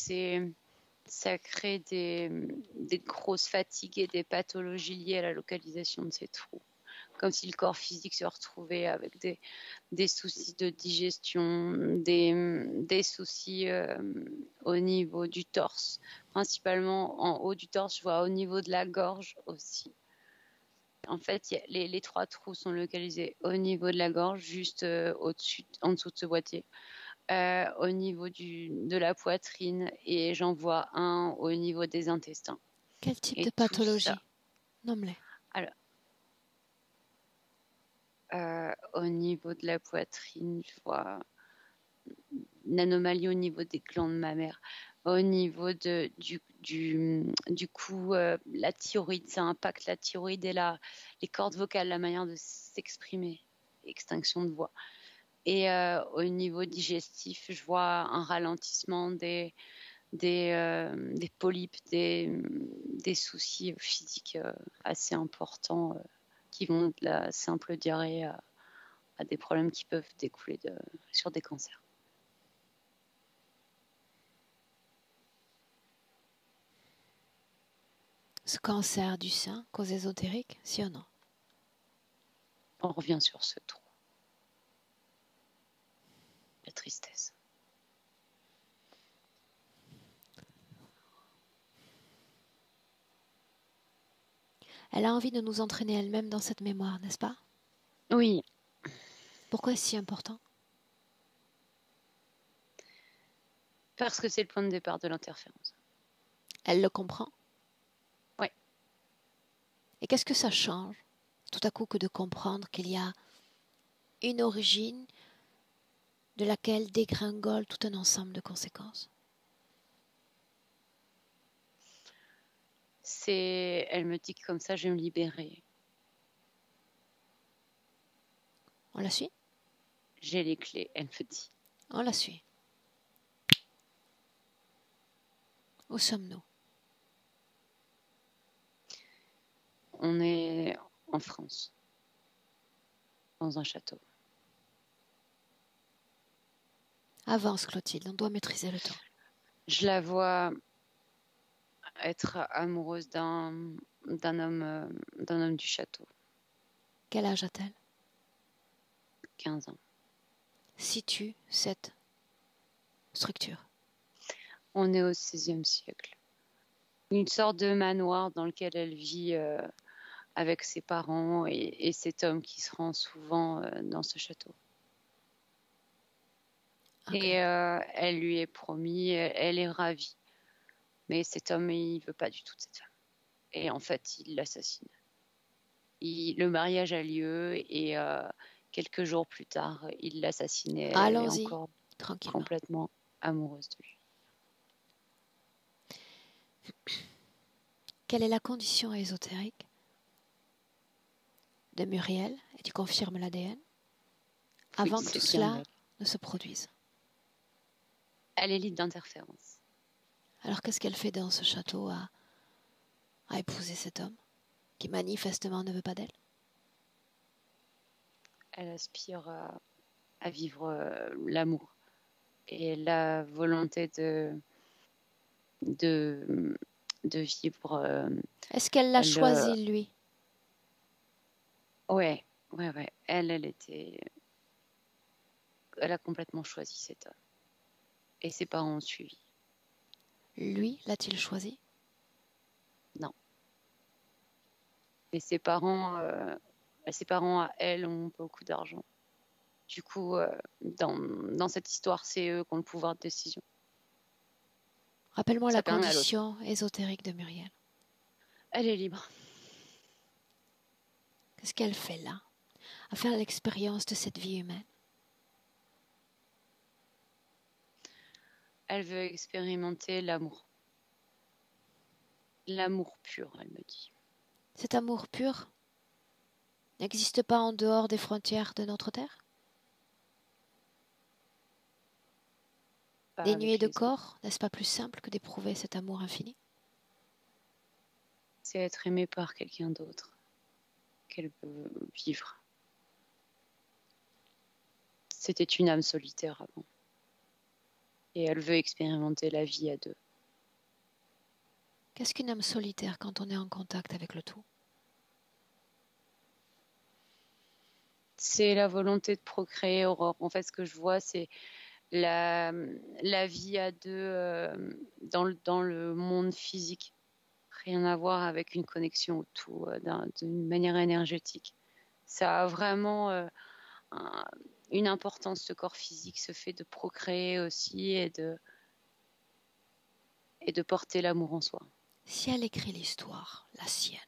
ça crée des grosses fatigues et des pathologies liées à la localisation de ces trous. Comme si le corps physique se retrouvait avec des soucis de digestion, des soucis au niveau du torse. Principalement en haut du torse, je vois au niveau de la gorge aussi. En fait, les 3 trous sont localisés au niveau de la gorge, juste au-dessus, en dessous de ce boîtier. Au niveau de la poitrine, et j'en vois un au niveau des intestins. Quel type Et de tout ça. pathologie? Nomme-les. Alors, au niveau de la poitrine, je vois une anomalie au niveau des glandes mammaires. Au niveau du cou, la thyroïde, ça impacte la thyroïde et les cordes vocales, la manière de s'exprimer, extinction de voix. Et au niveau digestif, je vois un ralentissement des polypes, des soucis physiques assez importants qui vont de la simple diarrhée à des problèmes qui peuvent découler sur des cancers. Ce cancer du sein, cause ésotérique, si ou non? On revient sur ce trou. La tristesse. Elle a envie de nous entraîner elle-même dans cette mémoire, n'est-ce pas? Oui. Pourquoi est-ce si important? Parce que c'est le point de départ de l'interférence. Elle le comprend? Oui. Et qu'est-ce que ça change, tout à coup, que de comprendre qu'il y a une origine de laquelle dégringole tout un ensemble de conséquences? Elle me dit que comme ça, je vais me libérer. On la suit? J'ai les clés, elle me dit. On la suit. Où sommes-nous? On est en France, dans un château. Avance, Clotilde, on doit maîtriser le temps. Je la vois être amoureuse d'un homme du château. Quel âge a-t-elle? 15 ans. Situe cette structure. On est au XVIe siècle. Une sorte de manoir dans lequel elle vit avec ses parents et cet homme qui se rend souvent dans ce château. Okay. Et elle lui est promis, elle est ravie. Mais cet homme, il veut pas du tout de cette femme. Et en fait, il l'assassine. Le mariage a lieu et quelques jours plus tard, il l'assasine et elle est encore complètement amoureuse de lui. Quelle est la condition ésotérique de Muriel, et tu confirmes l'ADN, avant que tout cela ne se produise? Elle est libre d'interférence. Alors qu'est-ce qu'elle fait dans ce château à épouser cet homme qui manifestement ne veut pas d'elle? Elle aspire à vivre l'amour et la volonté de vivre. Est-ce qu'elle l'a choisi, lui? Ouais. Elle a complètement choisi cet homme. Et ses parents ont suivi. Lui, l'a-t-il choisi? Non. Et ses parents à elle ont beaucoup d'argent. Du coup, dans cette histoire, c'est eux qui ont le pouvoir de décision. Rappelle-moi la condition ésotérique de Muriel. Elle est libre. Qu'est-ce qu'elle fait là, à faire l'expérience de cette vie humaine? Elle veut expérimenter l'amour. L'amour pur, elle me dit. Cet amour pur n'existe pas en dehors des frontières de notre terre? Pas Dénué avec de les autres. corps, n'est-ce pas plus simple que d'éprouver cet amour infini? C'est être aimé par quelqu'un d'autre qu'elle veut vivre. C'était une âme solitaire avant. Et elle veut expérimenter la vie à deux. Qu'est-ce qu'une âme solitaire quand on est en contact avec le tout? C'est la volonté de procréer, Aurore. En fait, ce que je vois, c'est la vie à deux dans le monde physique. Rien à voir avec une connexion au tout d'une manière énergétique. Ça a vraiment une importance, ce corps physique, ce fait de procréer aussi et de porter l'amour en soi. Si elle écrit l'histoire, la sienne,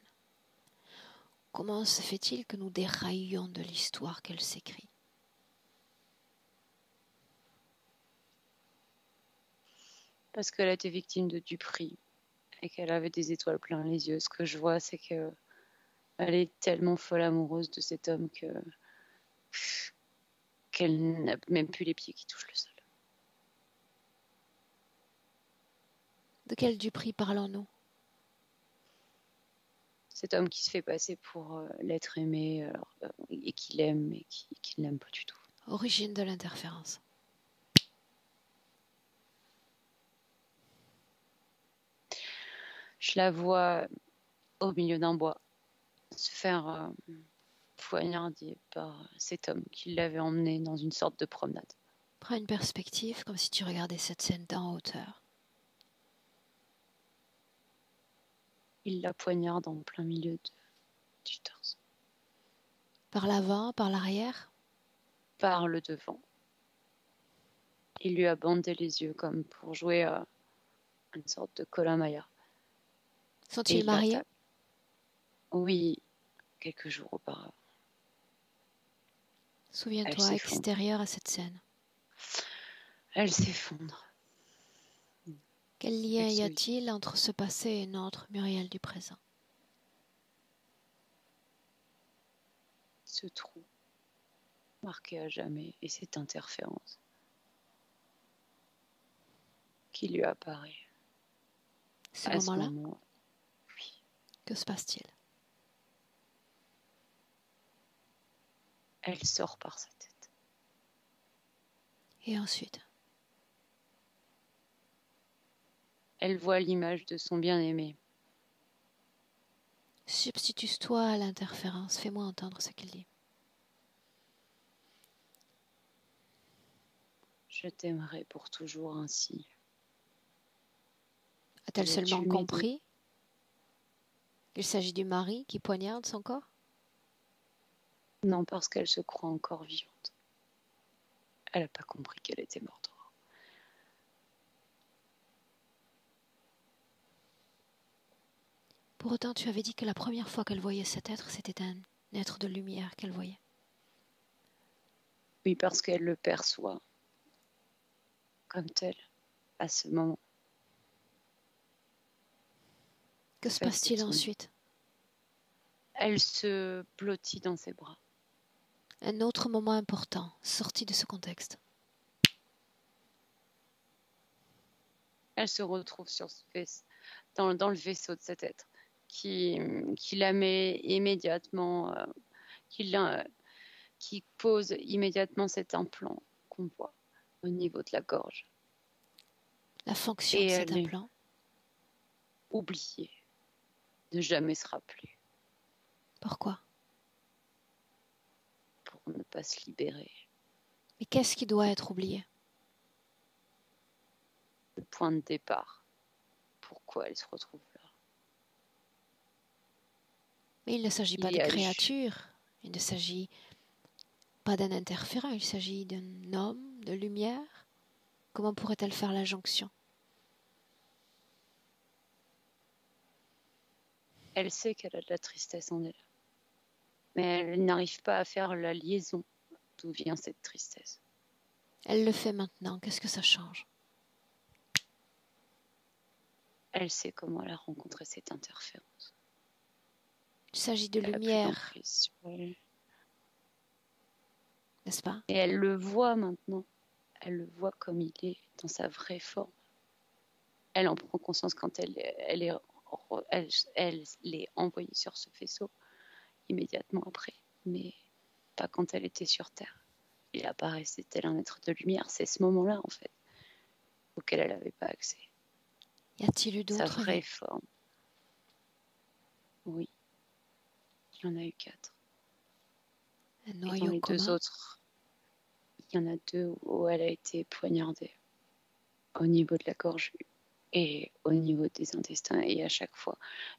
comment se fait-il que nous déraillions de l'histoire qu'elle s'écrit? Parce qu'elle a été victime de duperie et qu'elle avait des étoiles plein les yeux. Ce que je vois, c'est qu'elle est tellement folle amoureuse de cet homme qu'elle n'a même plus les pieds qui touchent le sol. De quel duperie parlons-nous? Cet homme qui se fait passer pour l'être aimé et qui l'aime mais qui ne l'aime pas du tout. Origine de l'interférence. Je la vois au milieu d'un bois se faire poignarder par cet homme qui l'avait emmené dans une sorte de promenade. Prends une perspective comme si tu regardais cette scène d'en hauteur. Il la poignarde en plein milieu du torse. Par l'avant, par l'arrière? Par le devant. Il lui a bandé les yeux comme pour jouer à une sorte de Colin-Maillard. Sont-ils mariés? Oui, quelques jours auparavant. Souviens-toi, extérieur à cette scène. Elle s'effondre. Quel lien y a-t-il entre ce passé et notre Muriel du présent? Ce trou, marqué à jamais, et cette interférence qui lui apparaît. Ce moment-là, oui. Que se passe-t-il? Elle sort par sa tête. Et ensuite? Elle voit l'image de son bien-aimé. Substitue-toi à l'interférence, fais-moi entendre ce qu'il dit. Je t'aimerai pour toujours ainsi. A-t-elle seulement compris qu'il s'agit du mari qui poignarde son corps? Non, parce qu'elle se croit encore vivante. Elle n'a pas compris qu'elle était morte. Pour autant, tu avais dit que la première fois qu'elle voyait cet être, c'était un être de lumière qu'elle voyait. Oui, parce qu'elle le perçoit comme tel à ce moment. Que se passe-t-il ensuite? Elle se blottit dans ses bras. Un autre moment important, sorti de ce contexte. Elle se retrouve sur ce vaisseau, dans le vaisseau de cet être qui la met immédiatement, qui pose immédiatement cet implant qu'on voit au niveau de la gorge. La fonction de cet implant? Oubliée, ne jamais se rappeler. Pourquoi? Pour ne pas se libérer. Mais qu'est-ce qui doit être oublié? Le point de départ. Pourquoi elle se retrouve là? Mais il ne s'agit pas de créatures, il ne s'agit pas d'un interférent, il s'agit d'un homme de lumière. Comment pourrait-elle faire la jonction? Elle sait qu'elle a de la tristesse en elle, mais elle n'arrive pas à faire la liaison d'où vient cette tristesse. Elle le fait maintenant, qu'est-ce que ça change? elle sait comment elle a rencontré cette interférence. Il s'agit de Elle a plus lumière, d'emprise sur elle. n'est-ce pas? Et elle le voit maintenant. Elle le voit comme il est, dans sa vraie forme. Elle en prend conscience quand elle l'est envoyée sur ce vaisseau, immédiatement après. Mais pas quand elle était sur Terre. Il apparaissait tel un être de lumière. C'est ce moment-là, en fait, auquel elle n'avait pas accès. Y a-t-il eu Sa d'autres vraie vies? forme. Oui, il y en a eu 4. Un Et dans noyau les 2 commun? autres, il y en a 2 où elle a été poignardée au niveau de la gorge et au niveau des intestins. Et à chaque fois,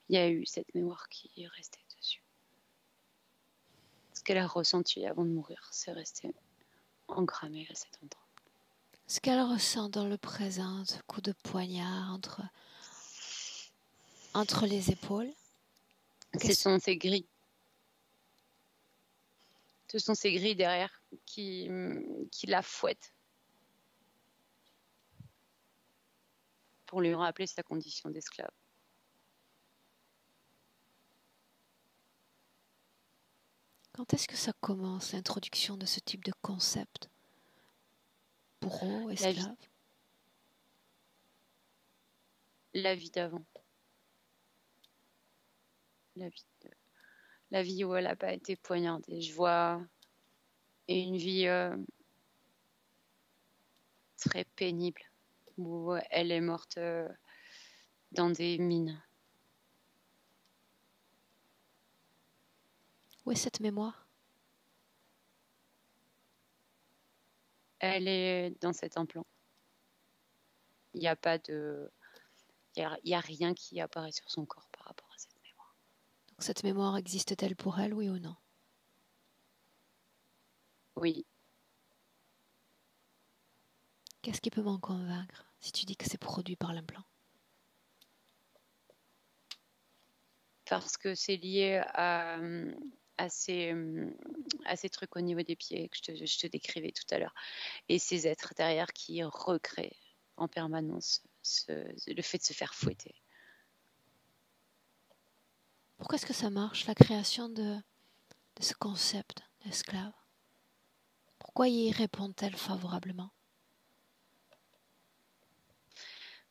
il y a eu cette mémoire qui est restée dessus. Ce qu'elle a ressenti avant de mourir, c'est resté engrammé à cet endroit. Ce qu'elle ressent dans le présent, ce coup de poignard entre les épaules. Ce sont ces grilles. Ce sont ces grilles derrière qui la fouettent pour lui rappeler sa condition d'esclave. Quand est-ce que ça commence, l'introduction de ce type de concept? Bourreau, esclave? La vie d'avant. La vie où elle n'a pas été poignardée. Je vois une vie très pénible où elle est morte dans des mines. Où est cette mémoire? Elle est dans cet implant. Il n'y a pas de... Il y a rien qui apparaît sur son corps par rapport à cette mémoire. Donc cette mémoire existe-t-elle pour elle, oui ou non? Oui. Qu'est-ce qui peut m'en convaincre si tu dis que c'est produit par l'implant? Parce que c'est lié à ces trucs au niveau des pieds que je te décrivais tout à l'heure. Et ces êtres derrière qui recréent en permanence le fait de se faire fouetter. Pourquoi est-ce que ça marche, la création de ce concept d'esclave? Pourquoi y répond-elle favorablement?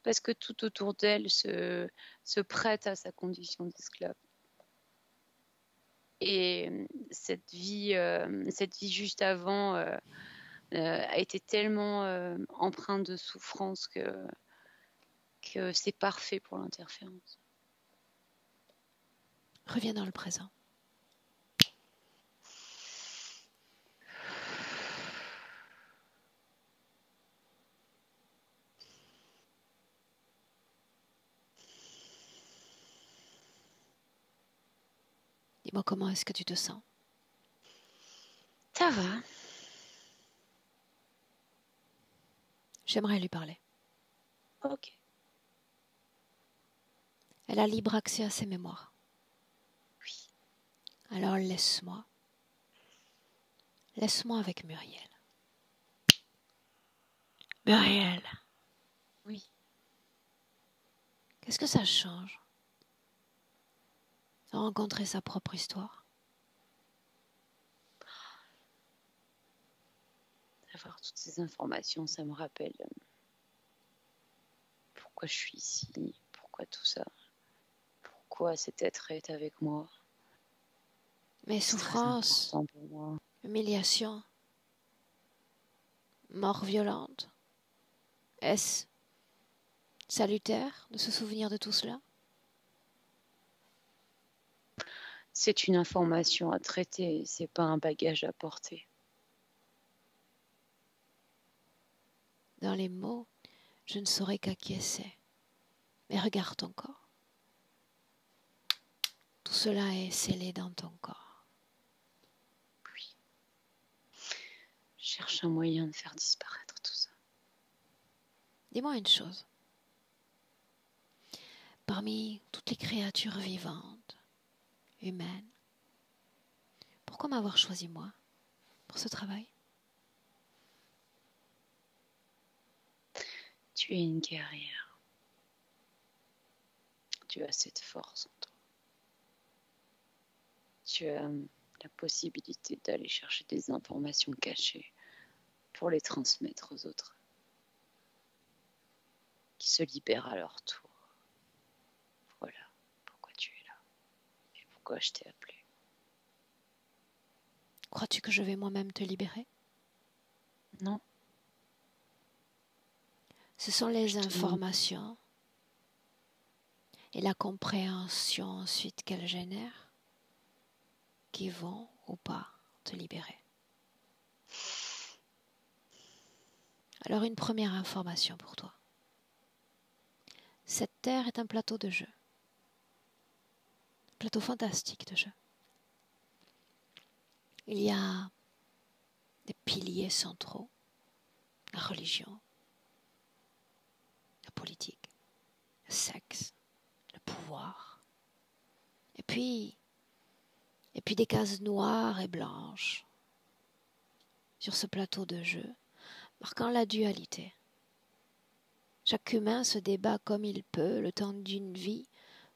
Parce que tout autour d'elle se prête à sa condition d'esclave. Et cette vie juste avant a été tellement empreinte de souffrance que c'est parfait pour l'interférence. Reviens dans le présent. Dis-moi comment est-ce que tu te sens? Ça va. J'aimerais lui parler. Ok. Elle a libre accès à ses mémoires. Oui. Alors laisse-moi. Laisse-moi avec Muriel. Muriel. Oui. Qu'est-ce que ça change de rencontrer sa propre histoire? Avoir toutes ces informations, ça me rappelle pourquoi je suis ici, pourquoi tout ça, pourquoi cet être est avec moi. Mes C'est très souffrances, important pour moi. humiliation, mort violente. Est-ce salutaire de se souvenir de tout cela? C'est une information à traiter, c'est pas un bagage à porter. Dans les mots, je ne saurais qu'acquiescer. Mais regarde ton corps. Tout cela est scellé dans ton corps. Oui. Je cherche un moyen de faire disparaître tout ça. Dis-moi une chose. Parmi toutes les créatures vivantes, humaines, pourquoi m'avoir choisi moi pour ce travail? Tu es une guerrière. Tu as cette force en toi. Tu as la possibilité d'aller chercher des informations cachées pour les transmettre aux autres, qui se libèrent à leur tour. Voilà pourquoi tu es là et pourquoi je t'ai appelé. Crois-tu que je vais moi-même te libérer? Non. Ce sont les informations et la compréhension ensuite qu'elles génèrent qui vont ou pas te libérer. Alors une première information pour toi. Cette terre est un plateau de jeu. Un plateau fantastique de jeu. Il y a des piliers centraux, la religion, la politique, le sexe, le pouvoir. Et puis des cases noires et blanches sur ce plateau de jeu, marquant la dualité. Chaque humain se débat comme il peut le temps d'une vie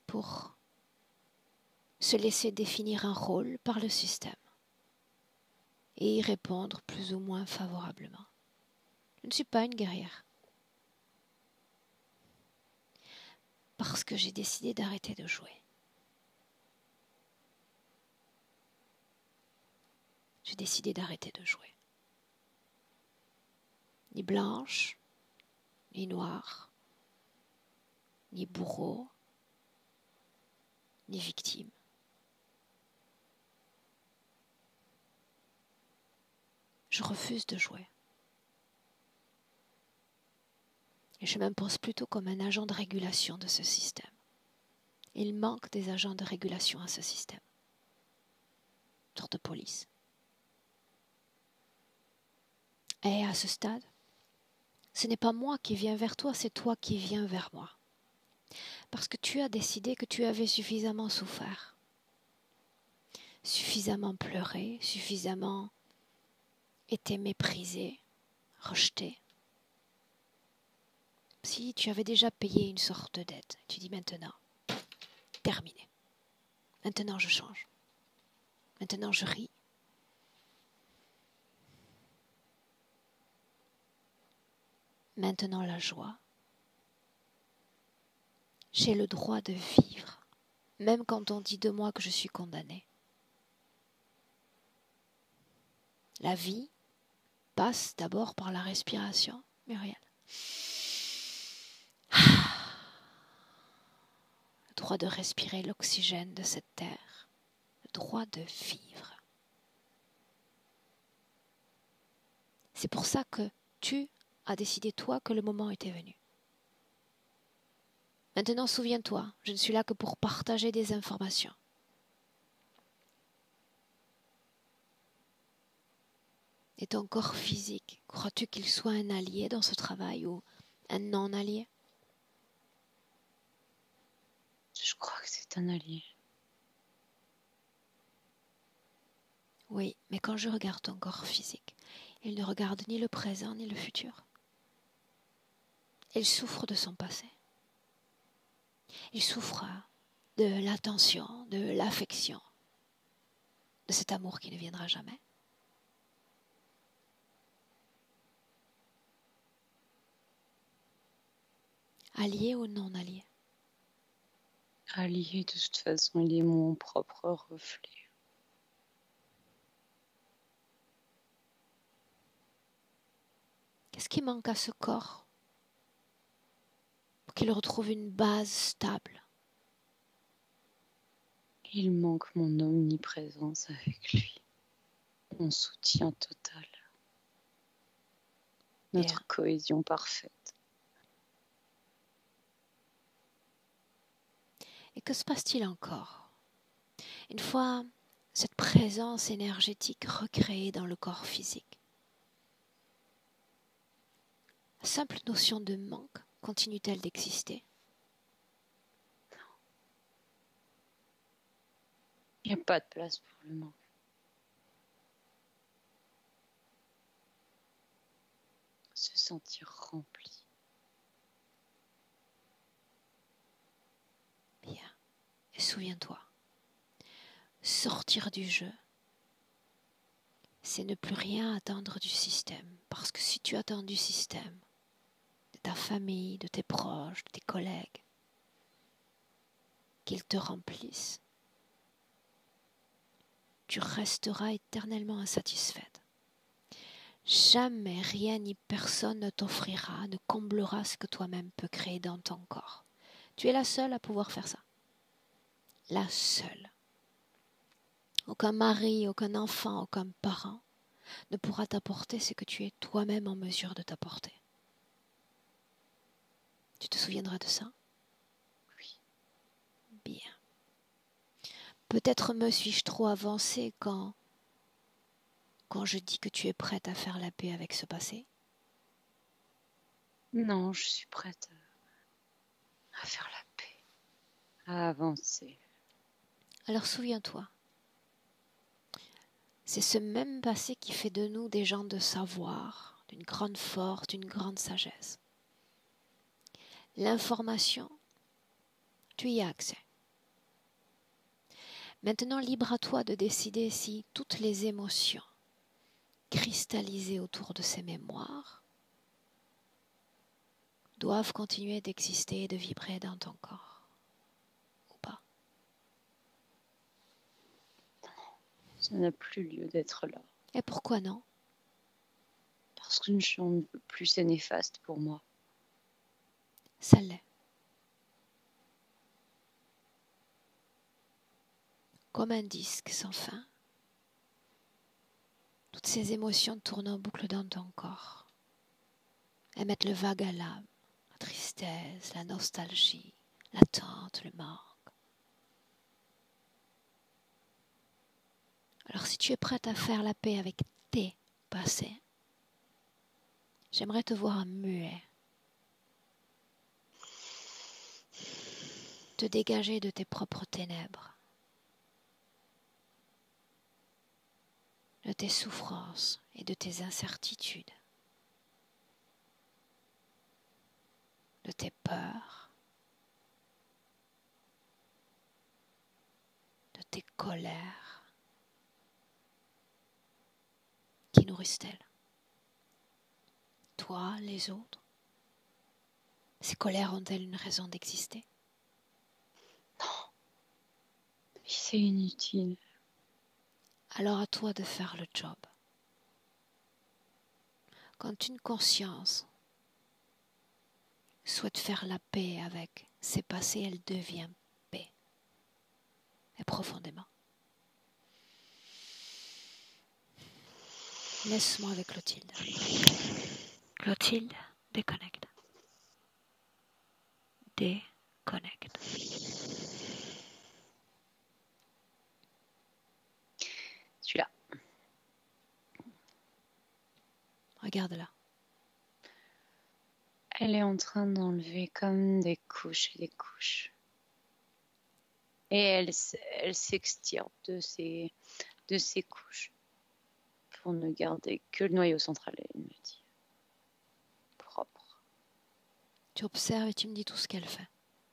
pour se laisser définir un rôle par le système et y répondre plus ou moins favorablement. Je ne suis pas une guerrière. Parce que j'ai décidé d'arrêter de jouer. J'ai décidé d'arrêter de jouer. Ni blanche, ni noire, ni bourreau, ni victime. Je refuse de jouer. Et je m'impose plutôt comme un agent de régulation de ce système. Il manque des agents de régulation à ce système. Une sorte de police. Et à ce stade, ce n'est pas moi qui viens vers toi, c'est toi qui viens vers moi. Parce que tu as décidé que tu avais suffisamment souffert, suffisamment pleuré, suffisamment été méprisé, rejeté. Si tu avais déjà payé une sorte de dette, tu dis maintenant, terminé. Maintenant je change. Maintenant je ris. Maintenant la joie. J'ai le droit de vivre, même quand on dit de moi que je suis condamnée. La vie passe d'abord par la respiration, Muriel. Le droit de respirer l'oxygène de cette terre, le droit de vivre. C'est pour ça que tu as décidé, toi, que le moment était venu. Maintenant, souviens-toi, je ne suis là que pour partager des informations. Et ton corps physique, crois-tu qu'il soit un allié dans ce travail ou un non-allié? Je crois que c'est un allié. Oui, mais quand je regarde ton corps physique, il ne regarde ni le présent ni le futur. Il souffre de son passé. Il souffre de l'attention, de l'affection, de cet amour qui ne viendra jamais. Allié ou non allié? Allié, de toute façon, il est mon propre reflet. Qu'est-ce qui manque à ce corps pour qu'il retrouve une base stable? Il manque mon omniprésence avec lui, mon soutien total, notre cohésion parfaite. Et que se passe-t-il encore? Une fois cette présence énergétique recréée dans le corps physique, la simple notion de manque continue-t-elle d'exister? Il n'y a pas de place pour le manque. Se sentir rempli. Et souviens-toi, sortir du jeu, c'est ne plus rien attendre du système. Parce que si tu attends du système, de ta famille, de tes proches, de tes collègues, qu'ils te remplissent, tu resteras éternellement insatisfaite. Jamais rien ni personne ne t'offrira, ne comblera ce que toi-même peux créer dans ton corps. Tu es la seule à pouvoir faire ça. La seule. Aucun mari, aucun enfant, aucun parent ne pourra t'apporter ce que tu es toi-même en mesure de t'apporter. Tu te souviendras de ça? Oui. Bien. Peut-être me suis-je trop avancée quand je dis que tu es prête à faire la paix avec ce passé? Non, je suis prête à faire la paix, à avancer. Alors souviens-toi, c'est ce même passé qui fait de nous des gens de savoir, d'une grande force, d'une grande sagesse. L'information, tu y as accès. Maintenant, libre à toi de décider si toutes les émotions cristallisées autour de ces mémoires doivent continuer d'exister et de vibrer dans ton corps, ou pas. Ça n'a plus lieu d'être là. Et pourquoi non? Parce que je ne veux plus, c'est néfaste pour moi. Ça l'est. Comme un disque sans fin, toutes ces émotions tournent en boucle dans ton corps. Elles mettent le vague à l'âme, la tristesse, la nostalgie, l'attente, le manque. Alors si tu es prête à faire la paix avec tes passés, j'aimerais te voir muet, te dégager de tes propres ténèbres, de tes souffrances et de tes incertitudes, de tes peurs, de tes colères. Qui nourrissent-elles? Toi, les autres? Ces colères ont-elles une raison d'exister? Non, c'est inutile. Alors à toi de faire le job. Quand une conscience souhaite faire la paix avec ses passés, elle devient paix. Et profondément. Laisse-moi avec Clotilde. Clotilde, déconnecte. Déconnecte. Celui-là. Regarde-la. Elle est en train d'enlever comme des couches et des couches. Et elle s'extirpe de ces couches pour ne garder que le noyau central, elle me dit. Propre. Tu observes et tu me dis tout ce qu'elle fait.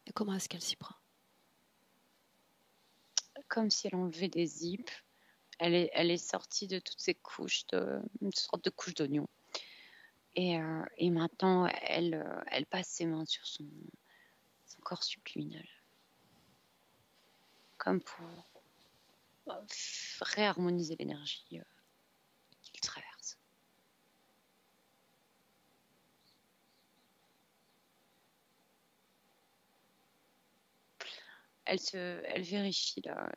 Et comment est-ce qu'elle s'y prend? Comme si elle enlevait des zips. Elle est sortie de toutes ces couches, une sorte de couche d'oignon. Et maintenant, elle passe ses mains sur son corps subliminal. Comme pour réharmoniser l'énergie qu'il traverse. Elle vérifie là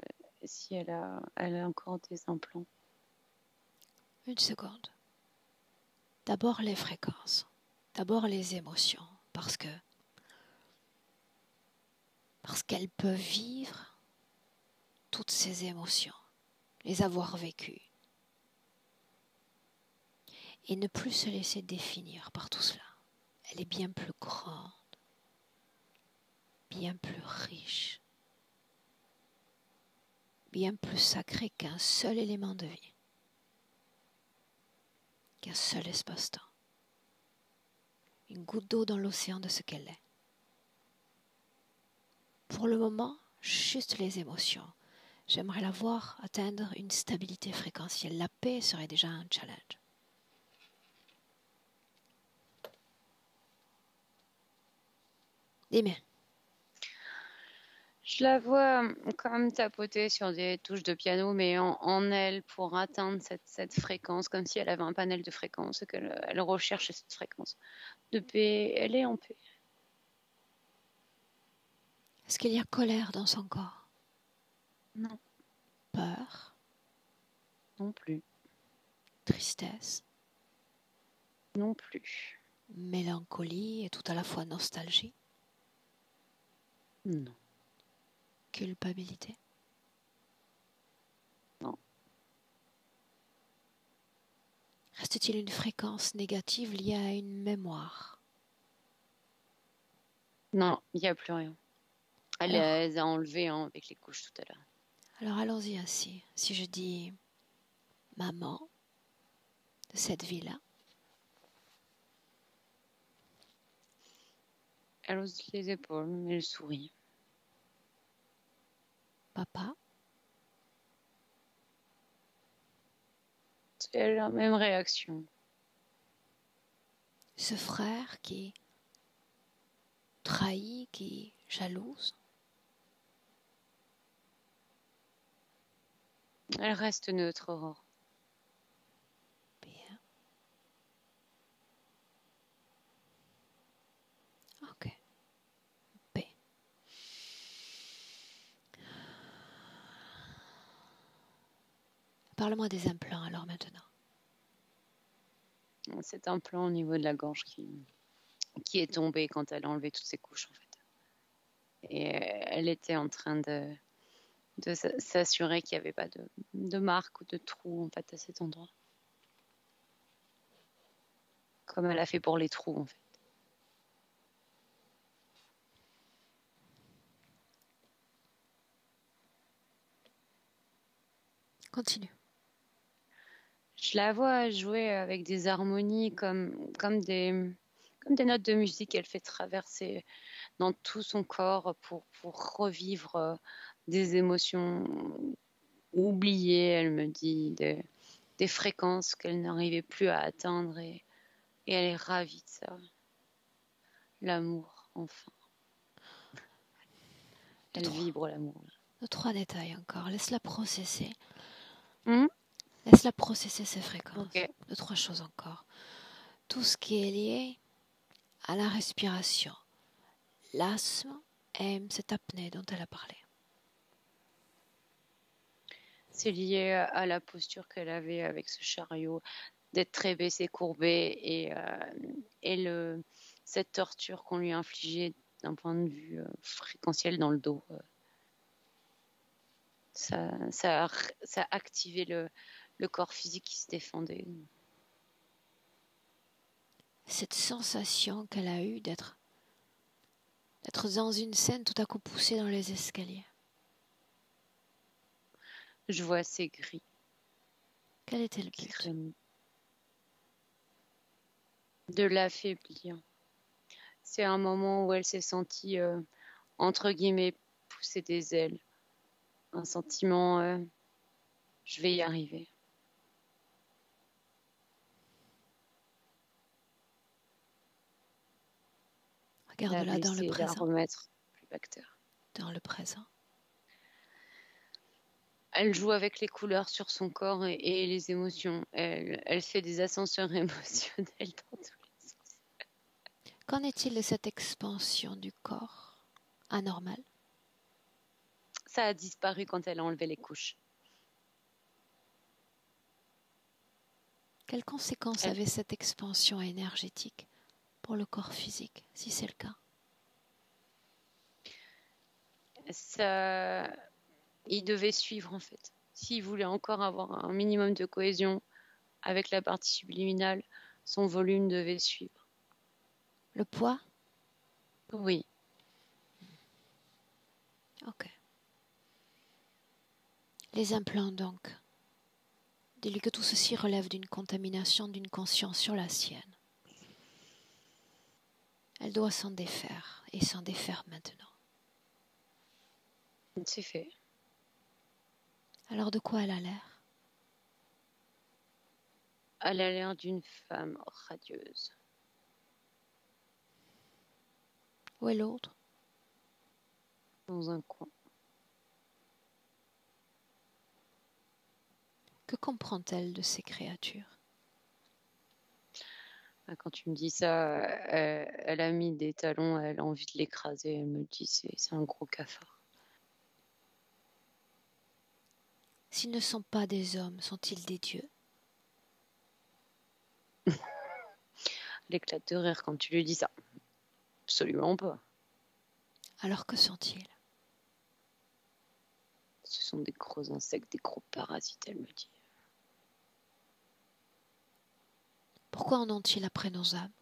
si elle a encore des implants. Une seconde. D'abord les fréquences. D'abord les émotions. Parce qu'elle peut vivre toutes ces émotions, les avoir vécues. Et ne plus se laisser définir par tout cela. Elle est bien plus grande, bien plus riche, bien plus sacrée qu'un seul élément de vie, qu'un seul espace-temps. Une goutte d'eau dans l'océan de ce qu'elle est. Pour le moment, juste les émotions. J'aimerais la voir atteindre une stabilité fréquentielle. La paix serait déjà un challenge. Dis-moi. Je la vois comme tapoter sur des touches de piano, mais en elle pour atteindre cette fréquence, comme si elle avait un panel de fréquences et qu'elle recherche cette fréquence de paix. Elle est en paix. Est-ce qu'il y a colère dans son corps? Non, Peur? non plus. Tristesse? Non plus. Mélancolie et tout à la fois nostalgie? Non. Culpabilité? Non. Reste-t-il une fréquence négative liée à une mémoire? Non, il n'y a plus rien. Elle les a enlevés avec les couches tout à l'heure. Alors allons-y ainsi. Si je dis maman de cette vie-là, Elle hausse les épaules, mais elle sourit. papa, C'est la même réaction. ce frère qui trahit, qui jalouse, Elle reste neutre, Aurore. bien. Ok. Paix. Parle-moi des implants alors maintenant. C'est un plan au niveau de la gorge qui est tombé quand elle a enlevé toutes ses couches, en fait. Et elle était en train de s'assurer qu'il n'y avait pas de marque ou de trou, en fait, à cet endroit. Comme elle a fait pour les trous, en fait. Continue. Je la vois jouer avec des harmonies comme des notes de musique. Elle fait traverser dans tout son corps pour revivre des émotions oubliées, elle me dit, des fréquences qu'elle n'arrivait plus à atteindre et elle est ravie de ça. L'amour, enfin. Elle vibre l'amour. De 3 détails encore. Laisse-la processer. Hum, Laisse-la processer ses fréquences. Ok. De 3 choses encore. Tout ce qui est lié à la respiration, l'asthme et cette apnée dont elle a parlé. C'est lié à la posture qu'elle avait avec ce chariot, d'être très baissée, courbée et cette torture qu'on lui a infligée d'un point de vue fréquentiel dans le dos. Ça a activé le corps physique qui se défendait. Cette sensation qu'elle a eue d'être dans une scène tout à coup poussée dans les escaliers. Je vois ces gris Quel était le qui but? crément. De l'affaiblir. C'est un moment où elle s'est sentie, entre guillemets, pousser des ailes. Un sentiment, je vais y arriver. Regarde-la dans le La présent. remettre plus bactère. Dans le présent. Elle joue avec les couleurs sur son corps et les émotions. Elle fait des ascenseurs émotionnels dans tous les sens. Qu'en est-il de cette expansion du corps anormale? Ça a disparu quand elle a enlevé les couches. Quelles conséquences avait cette expansion énergétique pour le corps physique, si c'est le cas? Il devait suivre en fait. S'il voulait encore avoir un minimum de cohésion avec la partie subliminale, son volume devait suivre. Le poids? Oui. Ok. Les implants donc. Dis-lui que tout ceci relève d'une contamination d'une conscience sur la sienne. Elle doit s'en défaire, et s'en défaire maintenant. C'est fait. Alors de quoi elle a l'air? Elle a l'air d'une femme radieuse. Où est l'autre? Dans un coin. Que comprend-elle de ces créatures? Quand tu me dis ça, elle a mis des talons, elle a envie de l'écraser. Elle me dit c'est un gros cafard. S'ils ne sont pas des hommes, sont-ils des dieux? Elle éclate de rire quand tu lui dis ça. Absolument pas. Alors que sont-ils? Ce sont des gros insectes, des gros parasites, elle me dit. Pourquoi en ont-ils après nos âmes?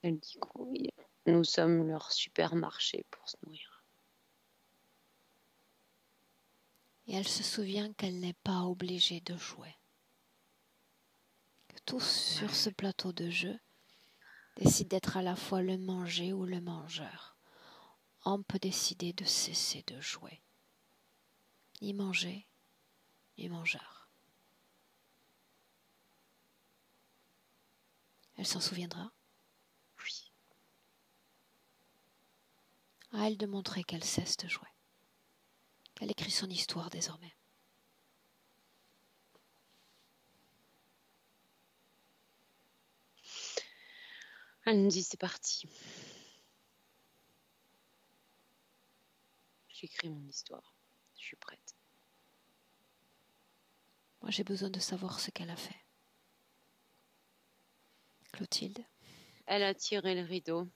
Elle dit que oui, nous sommes leur supermarché pour se nourrir. Et elle se souvient qu'elle n'est pas obligée de jouer. Que tous sur ce plateau de jeu décident d'être à la fois le manger ou le mangeur. On peut décider de cesser de jouer. Ni manger, ni mangeur. Elle s'en souviendra. Oui. À elle de montrer qu'elle cesse de jouer. Qu'elle écrit son histoire désormais. Elle me dit c'est parti. J'écris mon histoire. Je suis prête. Moi, j'ai besoin de savoir ce qu'elle a fait. Clotilde? Elle a tiré le rideau,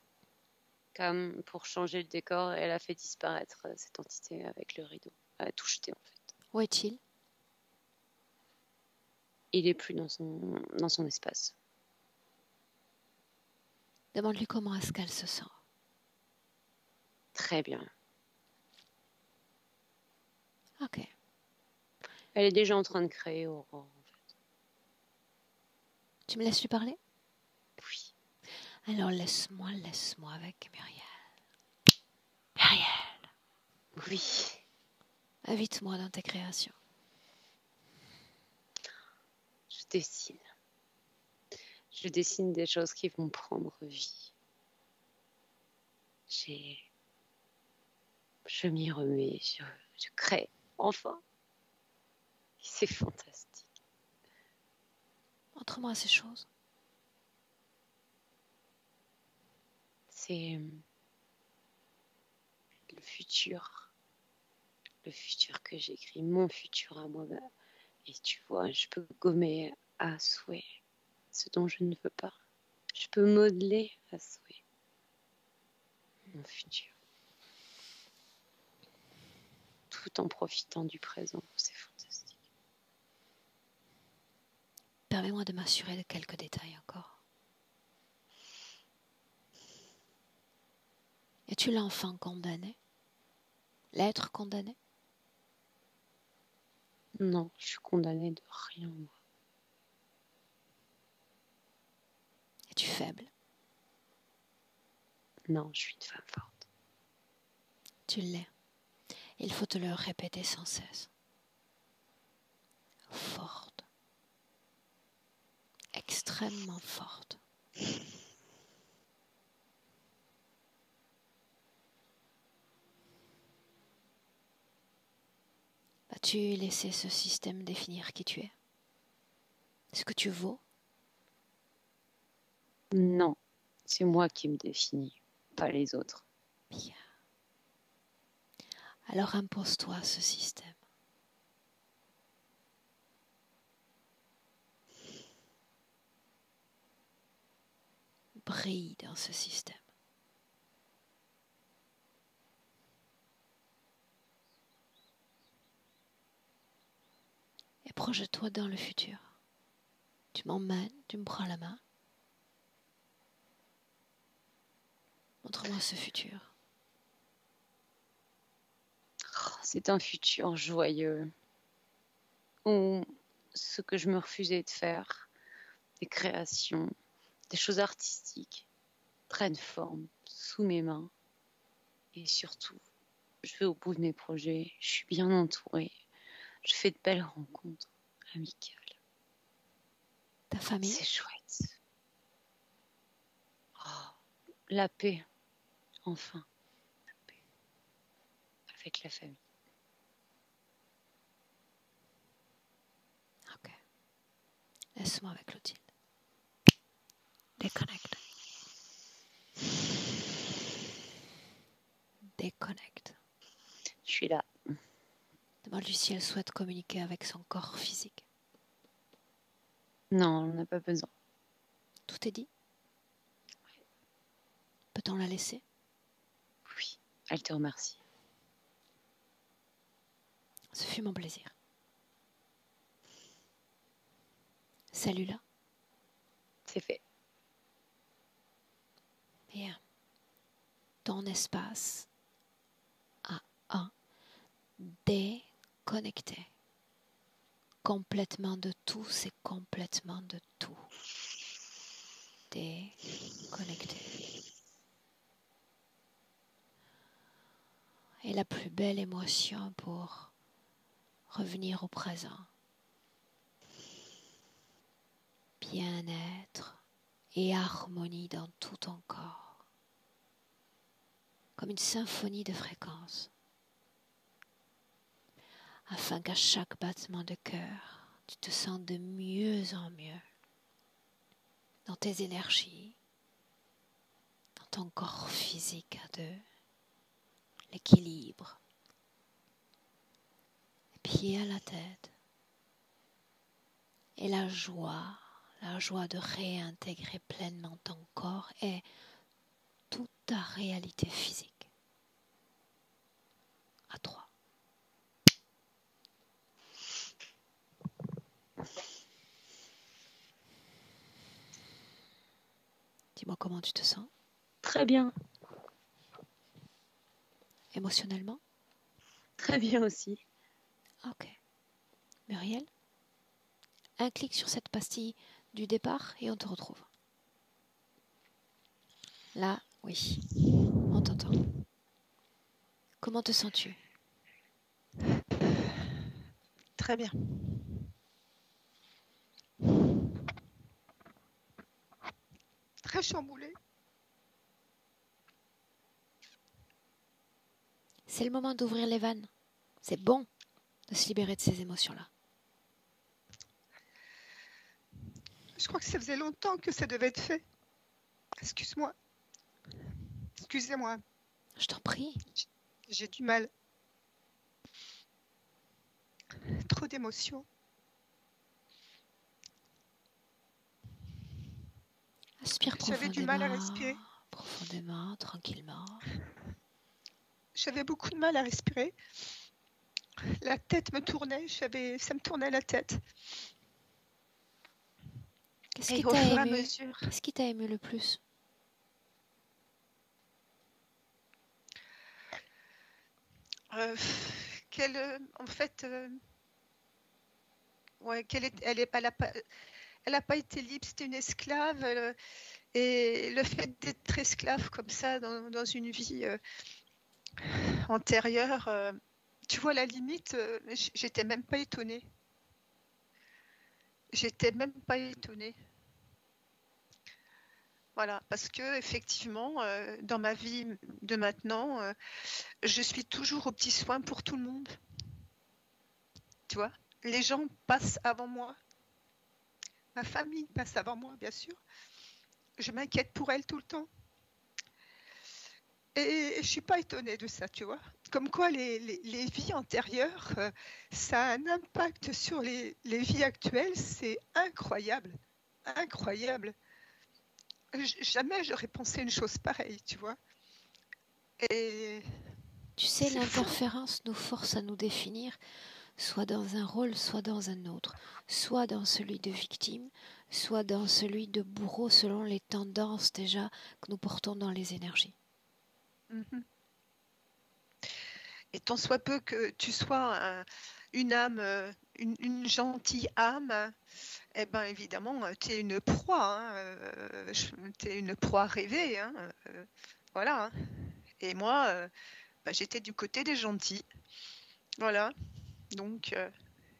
comme pour changer le décor, et elle a fait disparaître cette entité avec le rideau. Elle a tout jeté en fait. Où est-il? Il est plus dans son espace. Demande-lui comment est-ce qu'elle se sent. Très bien. Ok. Elle est déjà en train de créer Aurore en fait. Tu me laisses lui parler? Oui. Alors laisse-moi avec Muriel. Muriel, Oui. invite-moi dans tes créations. Je dessine. Je dessine des choses qui vont prendre vie. Je m'y remets, je crée, enfin. C'est fantastique. Montre-moi ces choses. C'est le futur que j'écris, mon futur à moi. Et tu vois, je peux gommer à souhait ce dont je ne veux pas. Je peux modeler à souhait mon futur. Tout en profitant du présent. C'est fantastique. Permets-moi de m'assurer de quelques détails encore. Es-tu l'enfant condamné? L'être condamné? Non, je suis condamnée de rien, moi. Es-tu faible? Non, je suis une femme forte. Tu l'es. Il faut te le répéter sans cesse. Forte. Extrêmement forte. Vas-tu laisser ce système définir qui tu es? Ce que tu vaux? Non, c'est moi qui me définis, pas les autres. Bien. Alors impose-toi ce système. Brille dans ce système. Et projette-toi dans le futur. Tu m'emmènes, tu me prends la main. Montre-moi ce futur. Oh, c'est un futur joyeux où ce que je me refusais de faire, des créations, des choses artistiques, prennent forme sous mes mains Et surtout, je vais au bout de mes projets. Je suis bien entourée. Je fais de belles rencontres amicales. Ta famille? C'est chouette. Oh, la paix, enfin. La paix. Avec la famille. Ok. Laisse-moi avec Clotilde. Déconnecte. Déconnecte. Je suis là. Demande si elle souhaite communiquer avec son corps physique. Non, on n'a pas besoin. Tout est dit? Peut-on la laisser? Oui, elle te remercie. Ce fut mon plaisir. Salut-là. C'est fait. Bien. Ton espace à un déconnecté. Complètement de tout, c'est complètement de tout. Déconnecté. Et la plus belle émotion pour revenir au présent. Bien-être et harmonie dans tout ton corps. Comme une symphonie de fréquences. Afin qu'à chaque battement de cœur, tu te sentes de mieux en mieux dans tes énergies, dans ton corps physique à deux, l'équilibre, les pieds à la tête et la joie de réintégrer pleinement ton corps et toute ta réalité physique. À 3. Dis-moi comment tu te sens, Très bien. émotionnellement. Très bien aussi. Ok. Muriel, un clic sur cette pastille du départ et on te retrouve. Là, oui, on t'entend. Comment te sens-tu? Très bien. Très chamboulée. C'est le moment d'ouvrir les vannes. C'est bon de se libérer de ces émotions-là. Je crois que ça faisait longtemps que ça devait être fait. Excuse-moi. Excusez-moi. Je t'en prie. J'ai du mal. Trop d'émotions. Aspire J'avais du mal à respirer. profondément, tranquillement. J'avais beaucoup de mal à respirer. La tête me tournait, ça me tournait la tête. Qu'est-ce Et qui au t'a fur et à ému? mesure, Qu'est-ce qui t'a ému le plus? en fait, ouais, elle a pas été libre, c'était une esclave. Et le fait d'être esclave comme ça dans une vie antérieure, tu vois, à la limite, j'étais même pas étonnée. J'étais même pas étonnée. Voilà, parce que effectivement, dans ma vie de maintenant, je suis toujours aux petits soins pour tout le monde. Tu vois, les gens passent avant moi. Ma famille passe avant moi, bien sûr. Je m'inquiète pour elle tout le temps. Et je suis pas étonnée de ça, tu vois. Comme quoi les vies antérieures, ça a un impact sur les vies actuelles, c'est incroyable. Incroyable. Jamais j'aurais pensé une chose pareille, tu vois. Et Tu sais, c'est fou. l'interférence nous force à nous définir, soit dans un rôle, soit dans un autre, soit dans celui de victime, soit dans celui de bourreau, selon les tendances déjà que nous portons dans les énergies. Mhm. Et tant soit peu que tu sois une âme, une gentille âme, eh ben évidemment, tu es une proie, hein, tu es une proie rêvée, hein, voilà. Hein. Et moi, j'étais du côté des gentils. Voilà, donc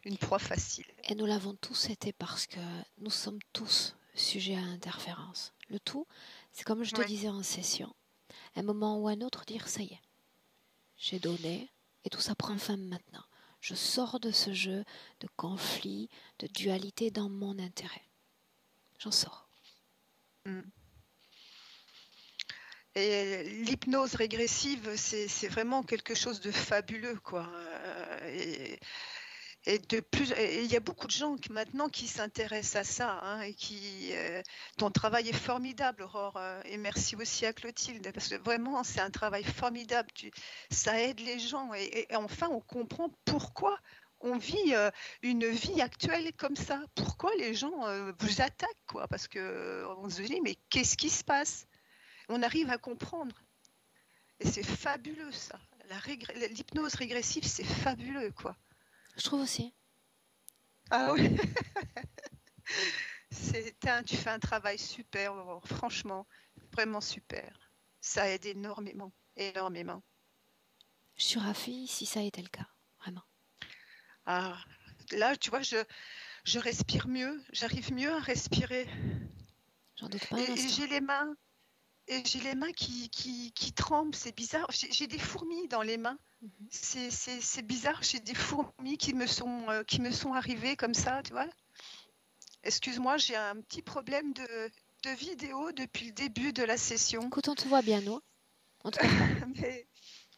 une proie facile. Et nous l'avons tous été parce que nous sommes tous sujets à interférence. Le tout, c'est comme je te Ouais. disais en session, à un moment ou à un autre, dire ça y est, j'ai donné et tout ça prend fin maintenant. Je sors de ce jeu de conflit, de dualité dans mon intérêt. J'en sors. Et l'hypnose régressive, c'est vraiment quelque chose de fabuleux, quoi. Et il y a beaucoup de gens maintenant qui s'intéressent à ça, hein, et ton travail est formidable, Aurore, et merci aussi à Clotilde, parce que vraiment, c'est un travail formidable. Ça aide les gens, et enfin, on comprend pourquoi on vit une vie actuelle comme ça. Pourquoi les gens vous attaquent, quoi, parce que on se dit, mais qu'est-ce qui se passe? On arrive à comprendre. Et c'est fabuleux, ça. L'hypnose régressive, c'est fabuleux, quoi. Je trouve aussi. Ah oui. Tu fais un travail super, Aurore. Franchement, vraiment super. Ça aide énormément, énormément. Je suis ravie si ça a été le cas, vraiment. Ah, là, tu vois, je respire mieux, j'arrive mieux à respirer. J'en doute pas un Et instant. j'ai les mains qui tremblent, c'est bizarre. J'ai des fourmis dans les mains. C'est bizarre, j'ai des fourmis qui me sont arrivées comme ça, tu vois. Excuse-moi, j'ai un petit problème de vidéo depuis le début de la session. Écoute, on te voit bien, nous. On te perd pas. Mais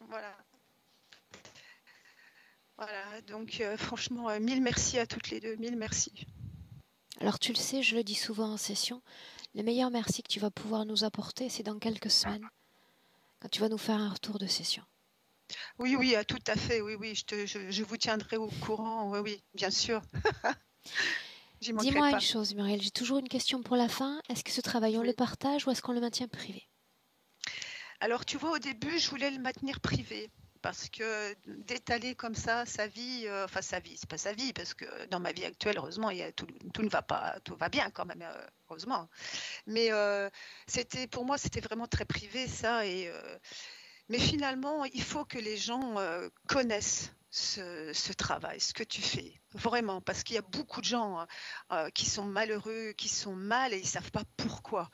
voilà. Voilà, donc franchement, mille merci à toutes les deux, mille merci. Alors tu le sais, je le dis souvent en session, le meilleur merci que tu vas pouvoir nous apporter, c'est dans quelques semaines, quand tu vas nous faire un retour de session. Oui, oui, tout à fait, oui, oui, je vous tiendrai au courant, oui, oui, bien sûr. J'y manquerai Dis-moi pas. une chose, Muriel, j'ai toujours une question pour la fin. Est-ce que ce travail, on Oui. le partage ou est-ce qu'on le maintient privé? Alors, tu vois, au début, je voulais le maintenir privé. Parce que d'étaler comme ça sa vie, enfin sa vie, c'est pas sa vie, parce que dans ma vie actuelle, heureusement, tout ne va pas, tout va bien quand même, heureusement. Mais pour moi, c'était vraiment très privé ça. Mais finalement, il faut que les gens connaissent ce travail, ce que tu fais, vraiment, parce qu'il y a beaucoup de gens qui sont malheureux, qui sont mal et ils savent pas pourquoi.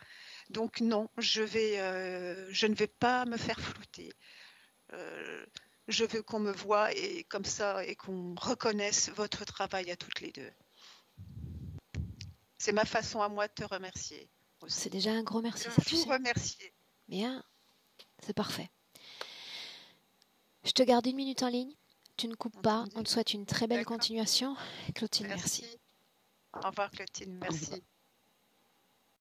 Donc non, je ne vais pas me faire flouter. Je veux qu'on me voie et comme ça et qu'on reconnaisse votre travail à toutes les deux. C'est ma façon à moi de te remercier aussi. C'est déjà un gros merci, De ça tu vous sais. remercier. Bien, c'est parfait. Je te garde 1 minute en ligne. Tu ne coupes pas. Entendu. On te souhaite une très belle D'accord. continuation. Clotilde, merci. Au revoir Clotilde, merci.